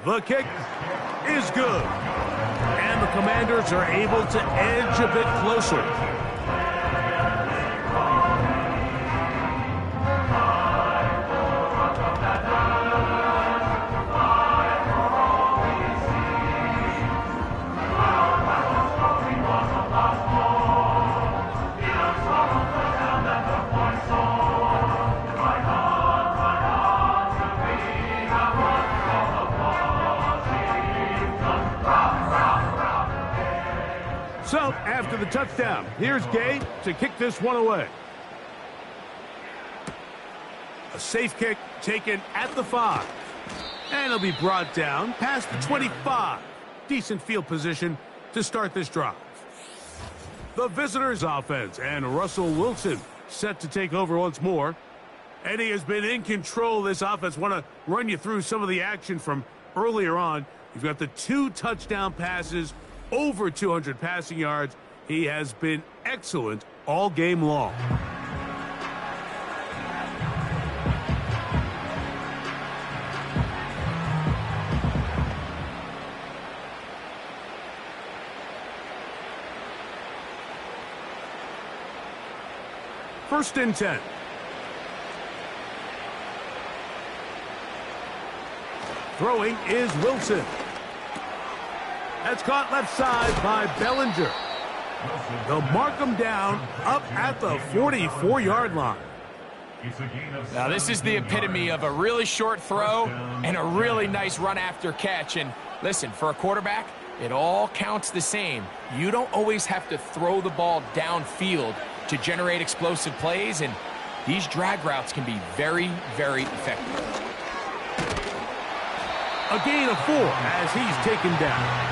S2: The kick is good. And the Commanders are able to edge a bit closer. So, after the touchdown, here's Gay to kick this one away. A safe kick taken at the 5. And it'll be brought down past the 25. Decent field position to start this drive. The visitors' offense and Russell Wilson set to take over once more. And he has been in control of this offense. Want to run you through some of the action from earlier on. You've got the 2 touchdown passes, over 200 passing yards. He has been excellent all game long. First and 10. Throwing is Wilson. That's caught left side by Bellinger. They'll mark him down up at the 44-yard line.
S4: It's a gain of
S3: Now, this is the
S4: 17
S3: epitome
S4: yards.
S3: of a really short throw and a really nice run after catch. And listen, for a quarterback, it all counts the same. You don't always have to throw the ball downfield to generate explosive plays, and these drag routes can be very, very effective.
S2: A gain of 4 as he's taken down.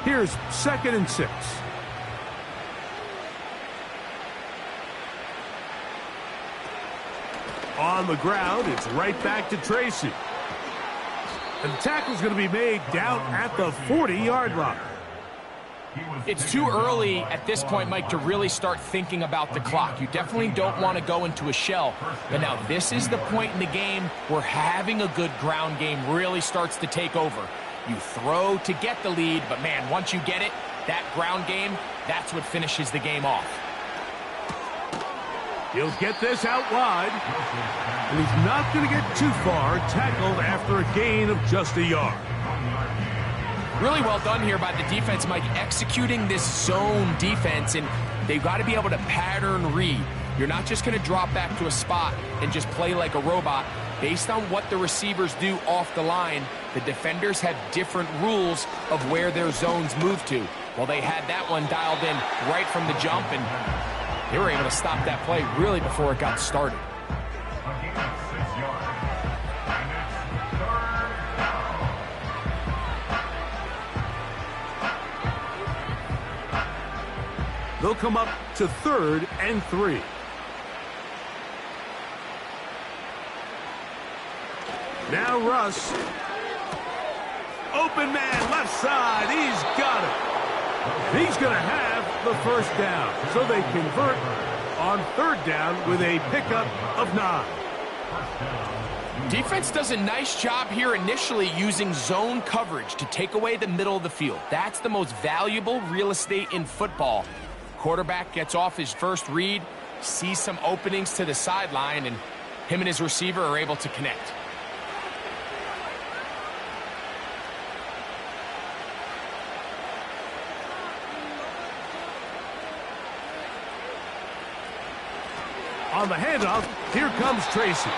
S2: Here's 2nd and 6. On the ground, it's right back to Tracy. And the tackle's going to be made down at the 40-yard line.
S3: It's too early at this point, Mike, to really start thinking about the clock. You definitely don't want to go into a shell. But now this is the point in the game where having a good ground game really starts to take over. You throw to get the lead, but man, once you get it, that ground game, that's what finishes the game off.
S2: He'll get this out wide. And he's not going to get too far, tackled after a gain of just a yard.
S3: Really well done here by the defense, Mike, executing this zone defense, and they've got to be able to pattern read. You're not just going to drop back to a spot and just play like a robot. Based on what the receivers do off the line, the defenders have different rules of where their zones move to. Well, they had that one dialed in right from the jump, and they were able to stop that play really before it got started.
S4: A gain of 6 yards. And it's 3rd down.
S2: They'll come up to 3rd and 3. Now Russ. Open man, left side. He's got it. He's going to have the 1st down. So they convert on 3rd down with a pickup of 9.
S3: Defense does a nice job here initially using zone coverage to take away the middle of the field. That's the most valuable real estate in football. Quarterback gets off his first read, sees some openings to the sideline, and him and his receiver are able to connect.
S2: On the handoff, here comes Tracy.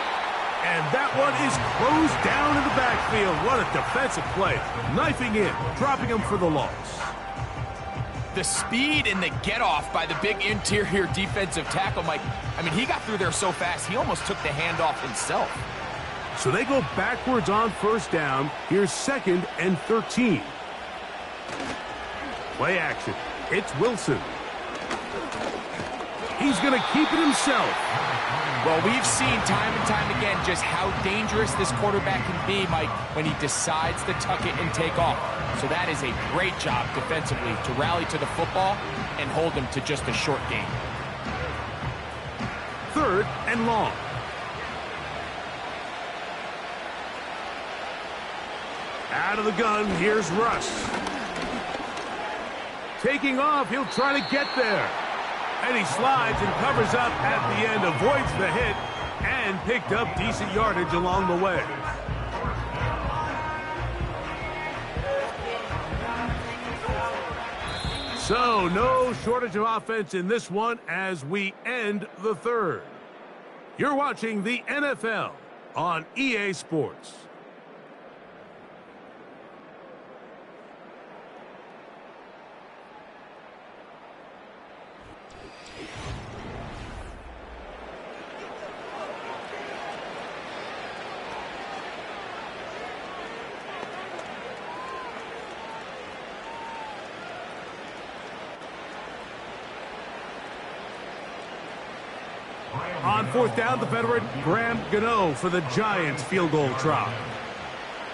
S2: And that one is closed down in the backfield. What a defensive play. Knifing in, dropping him for the loss.
S3: The speed and the get-off by the big interior defensive tackle, Mike. I mean, he got through there so fast, he almost took the handoff himself.
S2: So they go backwards on 1st down. Here's 2nd and 13. Play action. It's Wilson. He's going to keep it himself.
S3: Well, we've seen time and time again just how dangerous this quarterback can be, Mike, when he decides to tuck it and take off. So that is a great job defensively to rally to the football and hold him to just a short gain.
S2: 3rd and long. Out of the gun, here's Russ. Taking off, he'll try to get there. And he slides and covers up at the end, avoids the hit, and picked up decent yardage along the way. So, no shortage of offense in this one as we end the 3rd. You're watching the NFL on EA Sports. On 4th down, the veteran Graham Gano for the Giants field goal try.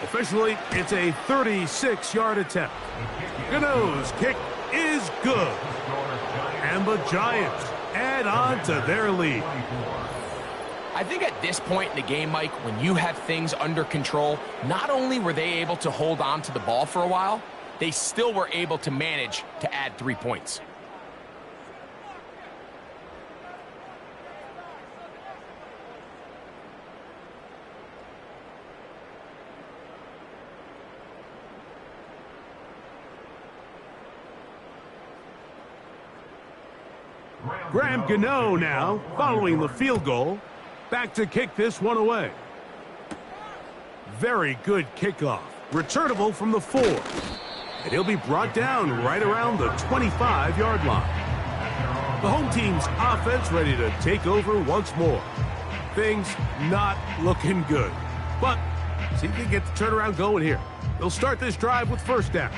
S2: Officially, it's a 36-yard attempt. Gano's kick is good. And the Giants add on to their lead.
S3: I think at this point in the game, Mike, when you have things under control, not only were they able to hold on to the ball for a while, they still were able to manage to add 3 points.
S2: Graham Gano now, following the field goal, back to kick this one away. Very good kickoff. Returnable from the 4. And he'll be brought down right around the 25-yard line. The home team's offense ready to take over once more. Things not looking good. But see if they can get the turnaround going here. They'll start this drive with first down.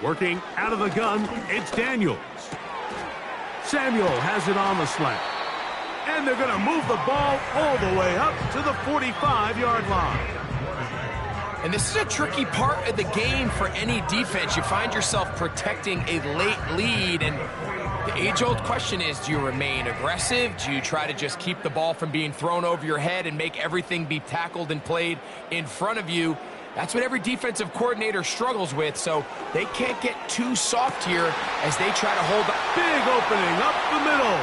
S2: Working out of the gun, it's Daniels. Samuel has it on the slant. And they're going to move the ball all the way up to the 45-yard line.
S3: And this is a tricky part of the game for any defense. You find yourself protecting a late lead, and the age-old question is, do you remain aggressive? Do you try to just keep the ball from being thrown over your head and make everything be tackled and played in front of you? That's what every defensive coordinator struggles with, so they can't get too soft here as they try to hold up.
S2: Big opening up the middle.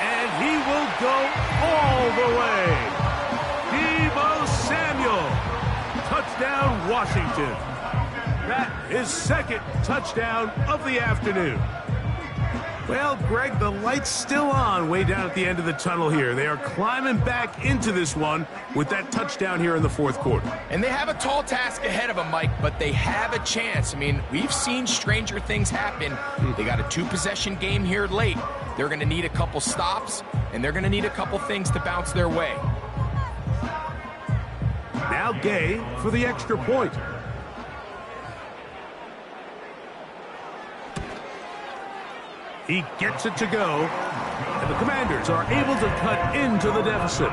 S2: And he will go all the way. Deebo Samuel. Touchdown, Washington. That is second touchdown of the afternoon. Well, Greg, the light's still on way down at the end of the tunnel here. They are climbing back into this one with that touchdown here in the fourth quarter.
S3: And they have a tall task ahead of them, Mike, but they have a chance. I mean, we've seen stranger things happen. They got a 2-possession game here late. They're going to need a couple stops, and they're going to need a couple things to bounce their way.
S2: Now Gay for the extra point. He gets it to go, and the Commanders are able to cut into the deficit.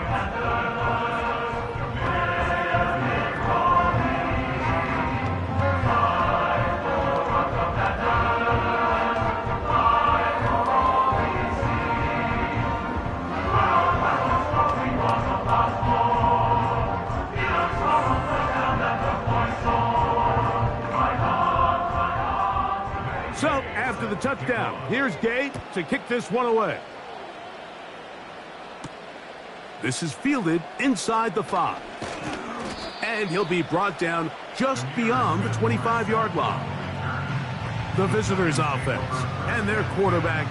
S2: So, after the touchdown, here's Gay to kick this one away. This is fielded inside the 5. And he'll be brought down just beyond the 25-yard line. The visitors' offense and their quarterback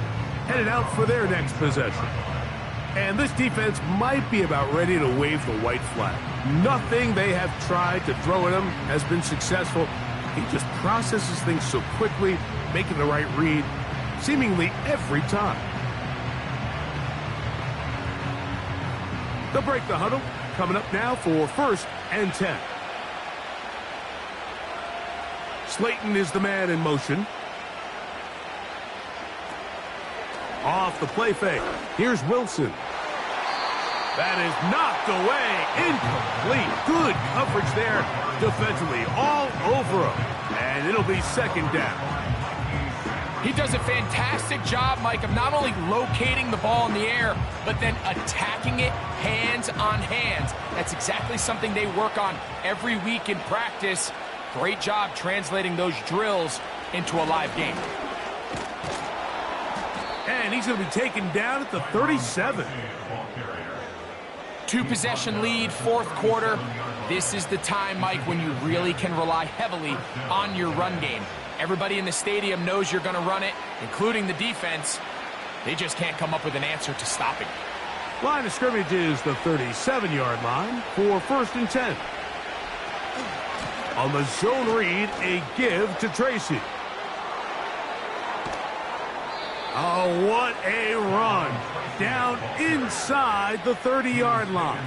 S2: headed out for their next possession. And this defense might be about ready to wave the white flag. Nothing they have tried to throw at him has been successful. He just processes things so quickly, making the right read seemingly every time. They'll break the huddle. Coming up now for 1st and 10. Slayton is the man in motion. Off the play fake. Here's Wilson. That is knocked away. Incomplete. Good coverage there defensively. All over him. And it'll be second down.
S3: He does a fantastic job, Mike, of not only locating the ball in the air, but then attacking it hands on hands. That's exactly something they work on every week in practice. Great job translating those drills into a live game.
S2: And he's going to be taken down at the 37.
S3: 2-possession lead, fourth quarter. This is the time, Mike, when you really can rely heavily on your run game. Everybody in the stadium knows you're going to run it, including the defense. They just can't come up with an answer to stopping it.
S2: Line of scrimmage is the 37-yard line for 1st and 10. On the zone read, a give to Tracy. Oh, what a run. Down inside the 30-yard line.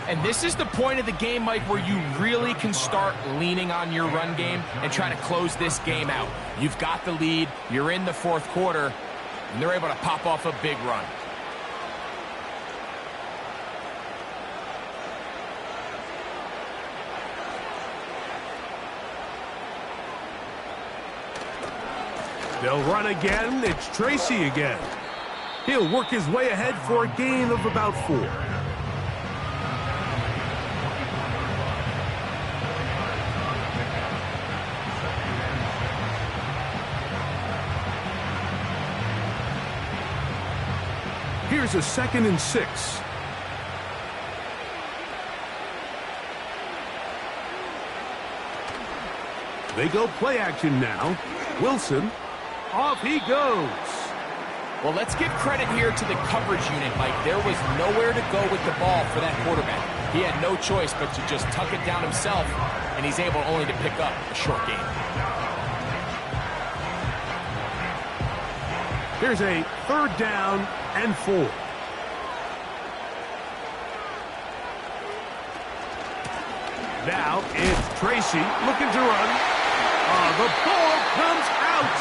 S3: And this is the point of the game, Mike, where you really can start leaning on your run game and try to close this game out. You've got the lead, you're in the fourth quarter, and they're able to pop off a big run.
S2: They'll run again. It's Tracy again. He'll work his way ahead for a gain of about 4. Here's a 2nd and 6. They go play action now. Wilson, off he goes.
S3: Well, let's give credit here to the coverage unit, Mike. There was nowhere to go with the ball for that quarterback. He had no choice but to just tuck it down himself, and he's able only to pick up a short gain.
S2: Here's a 3rd down and 4. Now it's Tracy looking to run. The ball comes out,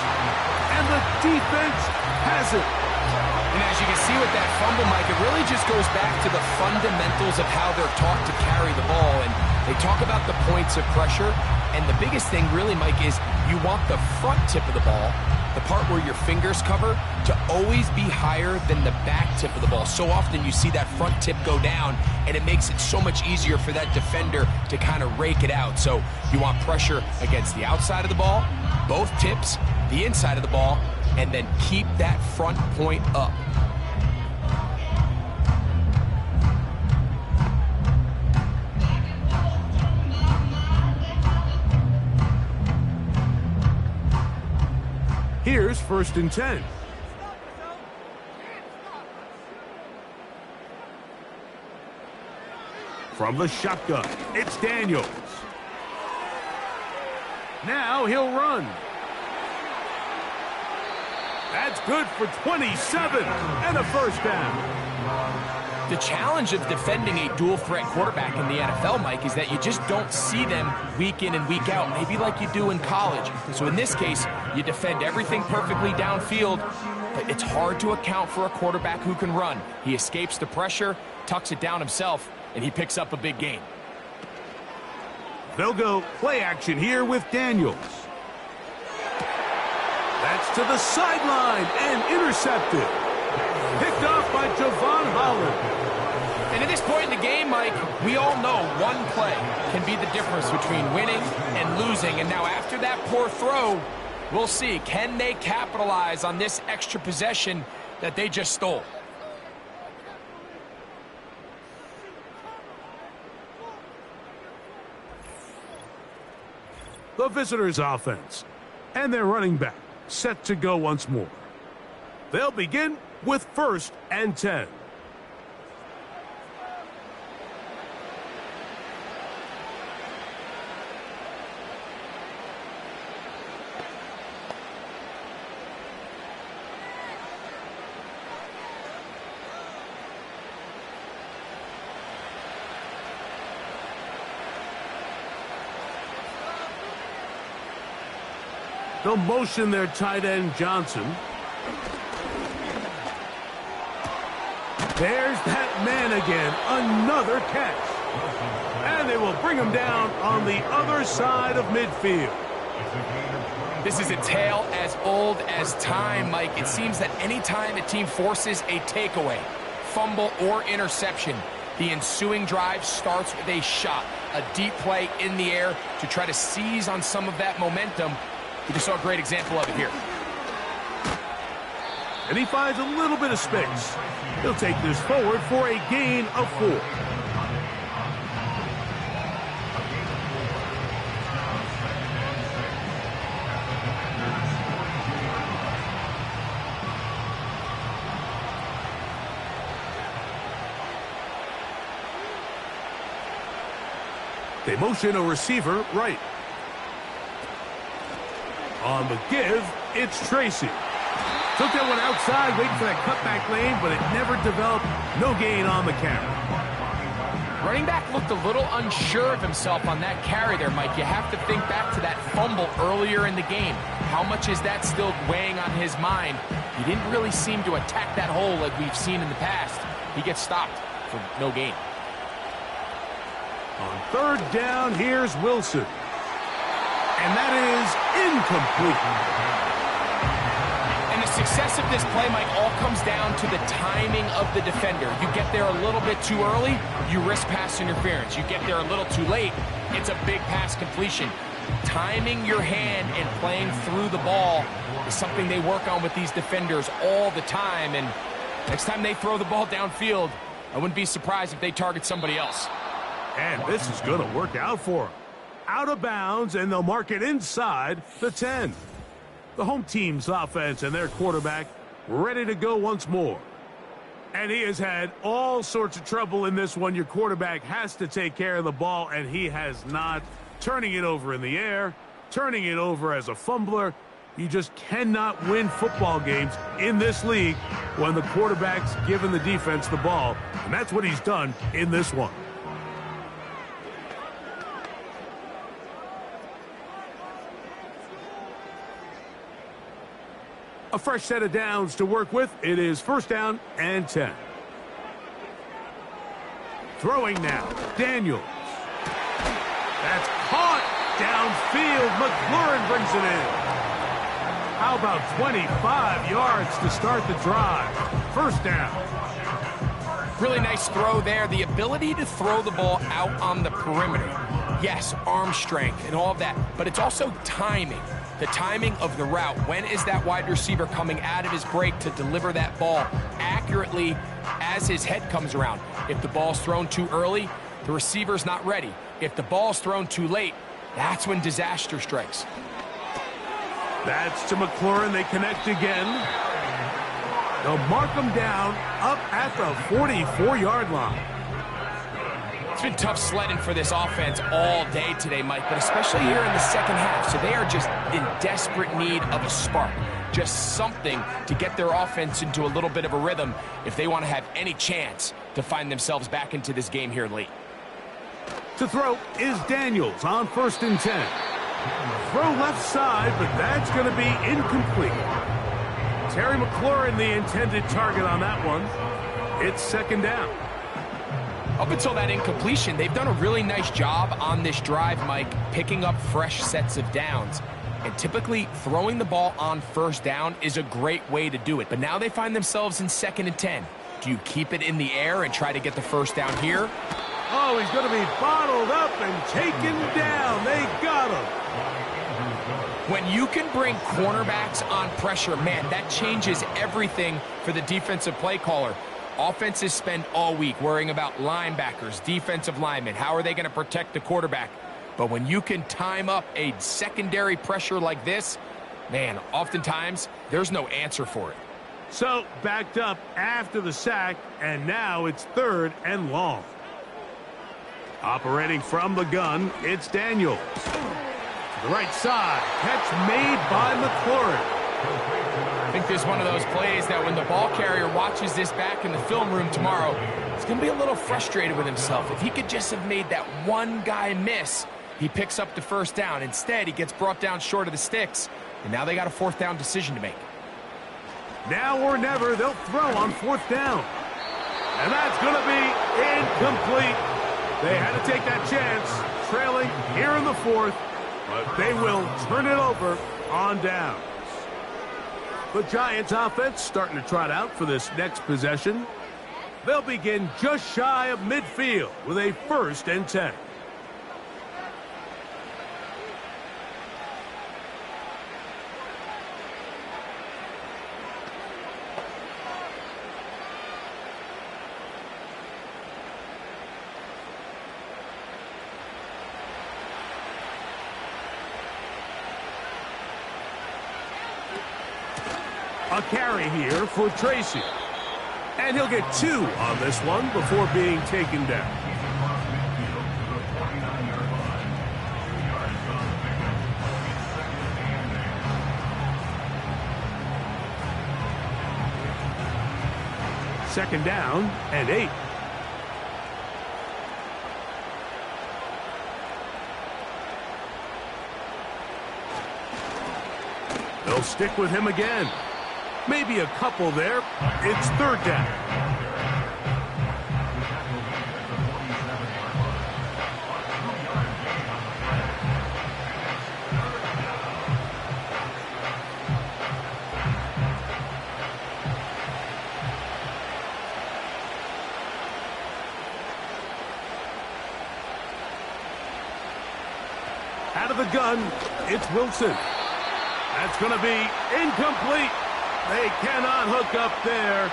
S2: and the defense has it.
S3: And as you can see with that fumble, Mike, it really just goes back to the fundamentals of how they're taught to carry the ball. And they talk about the points of pressure. And the biggest thing really, Mike, is you want the front tip of the ball, the part where your fingers cover, to always be higher than the back tip of the ball. So often you see that front tip go down, and it makes it so much easier for that defender to kind of rake it out. So you want pressure against the outside of the ball, both tips, the inside of the ball, and then keep that front point up.
S2: Here's 1st and 10. From the shotgun, it's Daniels. Now he'll run. That's good for 27 and a 1st down.
S3: The challenge of defending a dual-threat quarterback in the NFL, Mike, is that you just don't see them week in and week out, maybe like you do in college. So in this case, you defend everything perfectly downfield, but it's hard to account for a quarterback who can run. He escapes the pressure, tucks it down himself, and he picks up a big gain.
S2: They'll go play action here with Daniels. That's to the sideline and intercepted. Picked off by Javon Holland.
S3: And at this point in the game, Mike, we all know one play can be the difference between winning and losing. And now after that poor throw, we'll see, can they capitalize on this extra possession that they just stole?
S2: The visitors' offense and their running back set to go once more. They'll begin with 1st and 10. They'll motion their tight end, Johnson. There's that man again. Another catch. And they will bring him down on the other side of midfield.
S3: This is a tale as old as time, Mike. It seems that any time a team forces a takeaway, fumble, or interception, the ensuing drive starts with a shot, a deep play in the air to try to seize on some of that momentum. We just saw a great example of it here.
S2: And he finds a little bit of space. He'll take this forward for a gain of 4. They motion a receiver right. On the give, it's Tracy. Took that one outside, waiting for that cutback lane, but it never developed. No gain on the carry.
S3: Running back looked a little unsure of himself on that carry there, Mike. You have to think back to that fumble earlier in the game. How much is that still weighing on his mind? He didn't really seem to attack that hole like we've seen in the past. He gets stopped for no gain.
S2: On 3rd down, here's Wilson. And that is incomplete.
S3: And the success of this play, Mike, all comes down to the timing of the defender. You get there a little bit too early, you risk pass interference. You get there a little too late, it's a big pass completion. Timing your hand and playing through the ball is something they work on with these defenders all the time. And Next time they throw the ball downfield, I wouldn't be surprised if they target somebody else.
S2: And this is going to work out for them. Out of bounds, and they'll mark it inside the 10. The home team's offense and their quarterback ready to go once more. And he has had all sorts of trouble in this one. Your quarterback has to take care of the ball, and he has not. Turning it over in the air, turning it over as a fumbler. You just cannot win football games in this league when the quarterback's giving the defense the ball. And that's what he's done in this one. A fresh set of downs to work with. It is first down and 10. Throwing now, Daniels. That's caught downfield. McLaurin brings it in. How about 25 yards to start the drive? First down.
S3: Really nice throw there. The ability to throw the ball out on the perimeter. Yes, arm strength and all of that, but it's also timing. The timing of the route. When is that wide receiver coming out of his break to deliver that ball accurately as his head comes around? If the ball's thrown too early, the receiver's not ready. If the ball's thrown too late, that's when disaster strikes.
S2: That's to McLaurin. They connect again. They'll mark them down up at the 44-yard line.
S3: It's been tough sledding for this offense all day today, Mike, but especially here in the second half. So they are just in desperate need of a spark, just something to get their offense into a little bit of a rhythm if they want to have any chance to find themselves back into this game here late.
S2: To throw is Daniels on first and 10. Throw left side, but that's going to be incomplete. Terry McLaurin, the intended target on that one. It's second down.
S3: Up until that incompletion, they've done a really nice job on this drive, Mike, picking up fresh sets of downs. And typically, throwing the ball on first down is a great way to do it. But now they find themselves in second and 10. Do you keep it in the air and try to get the first down here?
S2: Oh, he's going to be bottled up and taken down. They got him.
S3: When you can bring cornerbacks on pressure, man, that changes everything for the defensive play caller. Offenses spend all week worrying about linebackers, defensive linemen. How are they going to protect the quarterback? But when you can time up a secondary pressure like this, man, oftentimes there's no answer for it.
S2: So, backed up after the sack, and now it's third and long. Operating from the gun, it's Daniels. To the right side, catch made by McLaurin.
S3: I think this is one of those plays that when the ball carrier watches this back in the film room tomorrow, he's going to be a little frustrated with himself. If he could just have made that one guy miss, he picks up the first down. Instead, he gets brought down short of the sticks, and now they got a fourth down decision to make.
S2: Now or never, they'll throw on fourth down. And that's going to be incomplete. They had to take that chance, trailing here in the fourth, but they will turn it over on down. The Giants offense starting to trot out for this next possession. They'll begin just shy of midfield with a first and 10. A carry here for Tracy. And he'll get 2 on this one before being taken down. Second down and 8. They'll stick with him again. Maybe a couple there. It's third down. Out of the gun, it's Wilson. That's going to be incomplete. They cannot hook up there.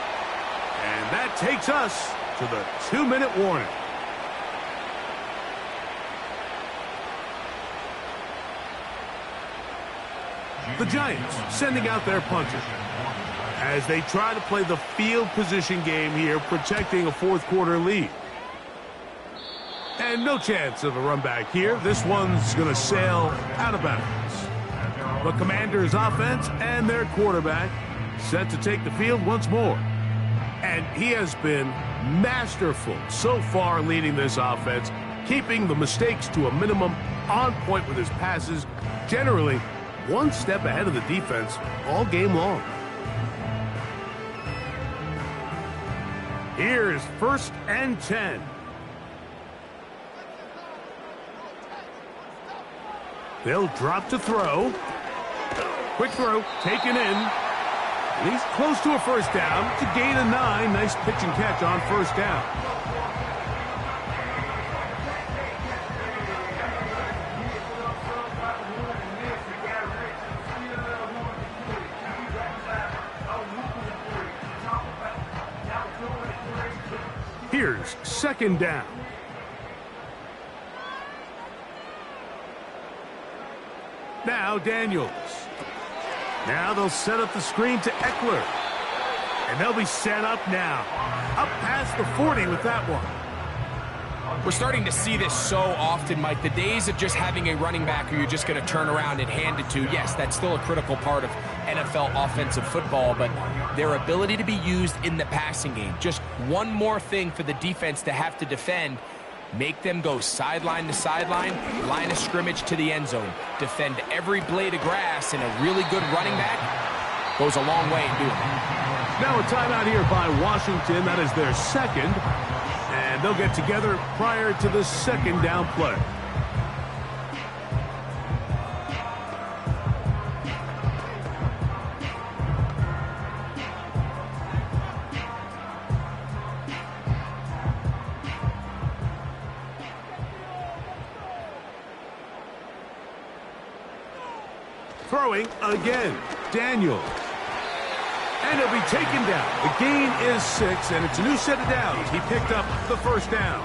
S2: And that takes us to the 2-minute warning. The Giants sending out their punter as they try to play the field position game here, protecting a fourth-quarter lead. And no chance of a run back here. This one's going to sail out of bounds. The Commanders' offense and their quarterback set to take the field once more. And he has been masterful so far leading this offense, keeping the mistakes to a minimum, on point with his passes, generally one step ahead of the defense all game long. Here's 1st and 10. They'll drop to throw. Quick throw, taken in. And he's close to a first down to gain a 9. Nice pitch and catch on first down. Here's 2nd down. Now Daniels. Now they'll set up the screen to Eckler. And they'll be set up now. Up past the 40 with that one.
S3: We're starting to see this so often, Mike. The days of just having a running back who you're just going to turn around and hand it to, yes, that's still a critical part of NFL offensive football, but their ability to be used in the passing game, just one more thing for the defense to have to defend, make them go sideline to sideline, line of scrimmage to the end zone, defend every blade of grass, and a really good running back goes a long way in doing that.
S2: Now a timeout here by Washington. That is their second. And they'll get together prior to the 2nd down play. Throwing again, Daniels. And he'll be taken down. The gain is 6, and it's a new set of downs. He picked up the first down.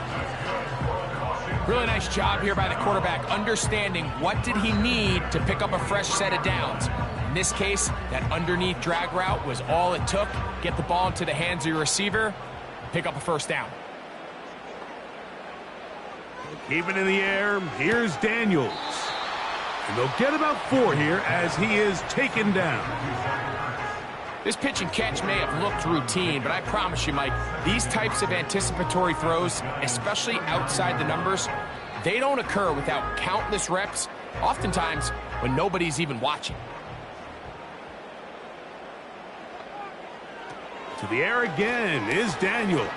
S3: Really nice job here by the quarterback, understanding what did he need to pick up a fresh set of downs. In this case, that underneath drag route was all it took. Get the ball into the hands of your receiver, pick up a first down.
S2: Keep it in the air. Here's Daniels. And they'll get about 4 here as he is taken down.
S3: This pitch and catch may have looked routine, but I promise you, Mike, these types of anticipatory throws, especially outside the numbers, they don't occur without countless reps, oftentimes when nobody's even watching.
S2: To the air again is Daniels.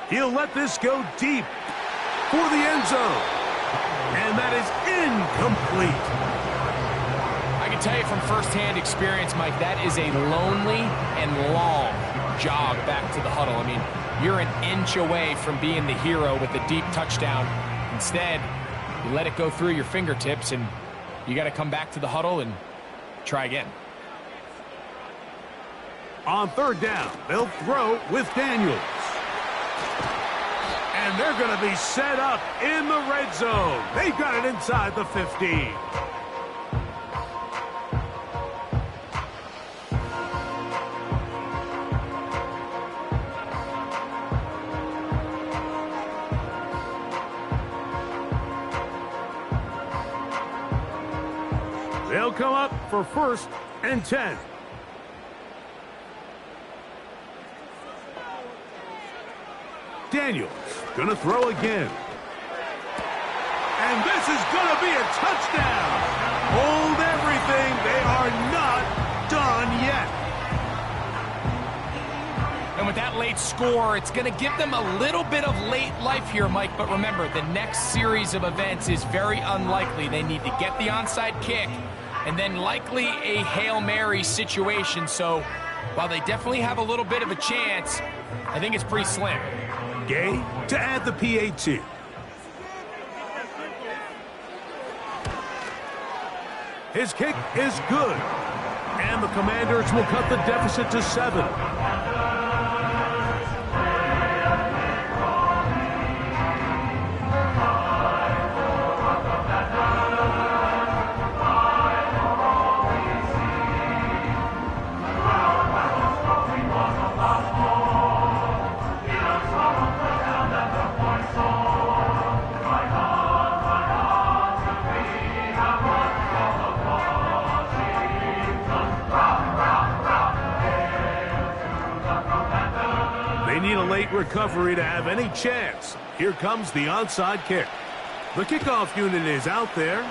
S2: He'll let this go deep for the end zone. And that is incomplete.
S3: I can tell you from firsthand experience, Mike, that is a lonely and long jog back to the huddle. I mean, you're an inch away from being the hero with a deep touchdown. Instead, you let it go through your fingertips, and you got to come back to the huddle and try again.
S2: On 3rd down, they'll throw with Daniels. And they're going to be set up in the red zone. They've got it inside the 15. They'll come up for 1st and 10. Daniels going to throw again. And this is going to be a touchdown. Hold everything. They are not done yet.
S3: And with that late score, it's going to give them a little bit of late life here, Mike. But remember, the next series of events is very unlikely. They need to get the onside kick and then likely a Hail Mary situation. So while they definitely have a little bit of a chance, I think it's pretty slim.
S2: Gay to add the PAT. His kick is good. And the Commanders will cut the deficit to 7. They need a late recovery to have any chance. Here comes the onside kick. The kickoff unit is out there,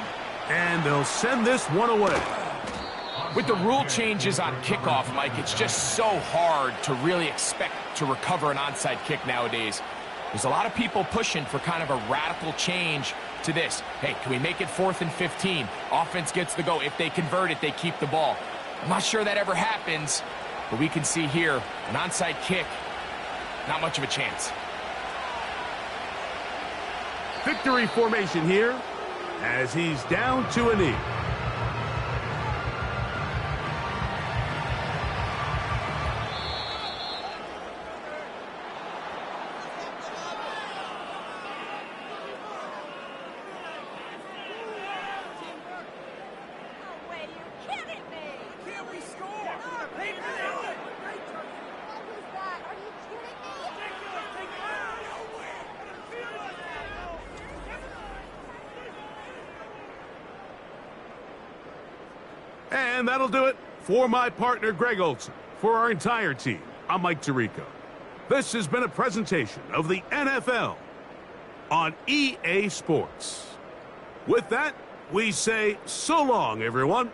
S2: and they'll send this one away.
S3: With the rule changes on kickoff, Mike, it's just so hard to really expect to recover an onside kick nowadays. There's a lot of people pushing for kind of a radical change to this. Hey, can we make it 4th and 15? Offense gets the go. If they convert it, they keep the ball. I'm not sure that ever happens, but we can see here an onside kick, not much of a chance.
S2: Victory formation here as he's down to a knee. And that'll do it for my partner, Greg Olson. For our entire team, I'm Mike Tirico. This has been a presentation of the NFL on EA Sports. With that, we say so long, everyone.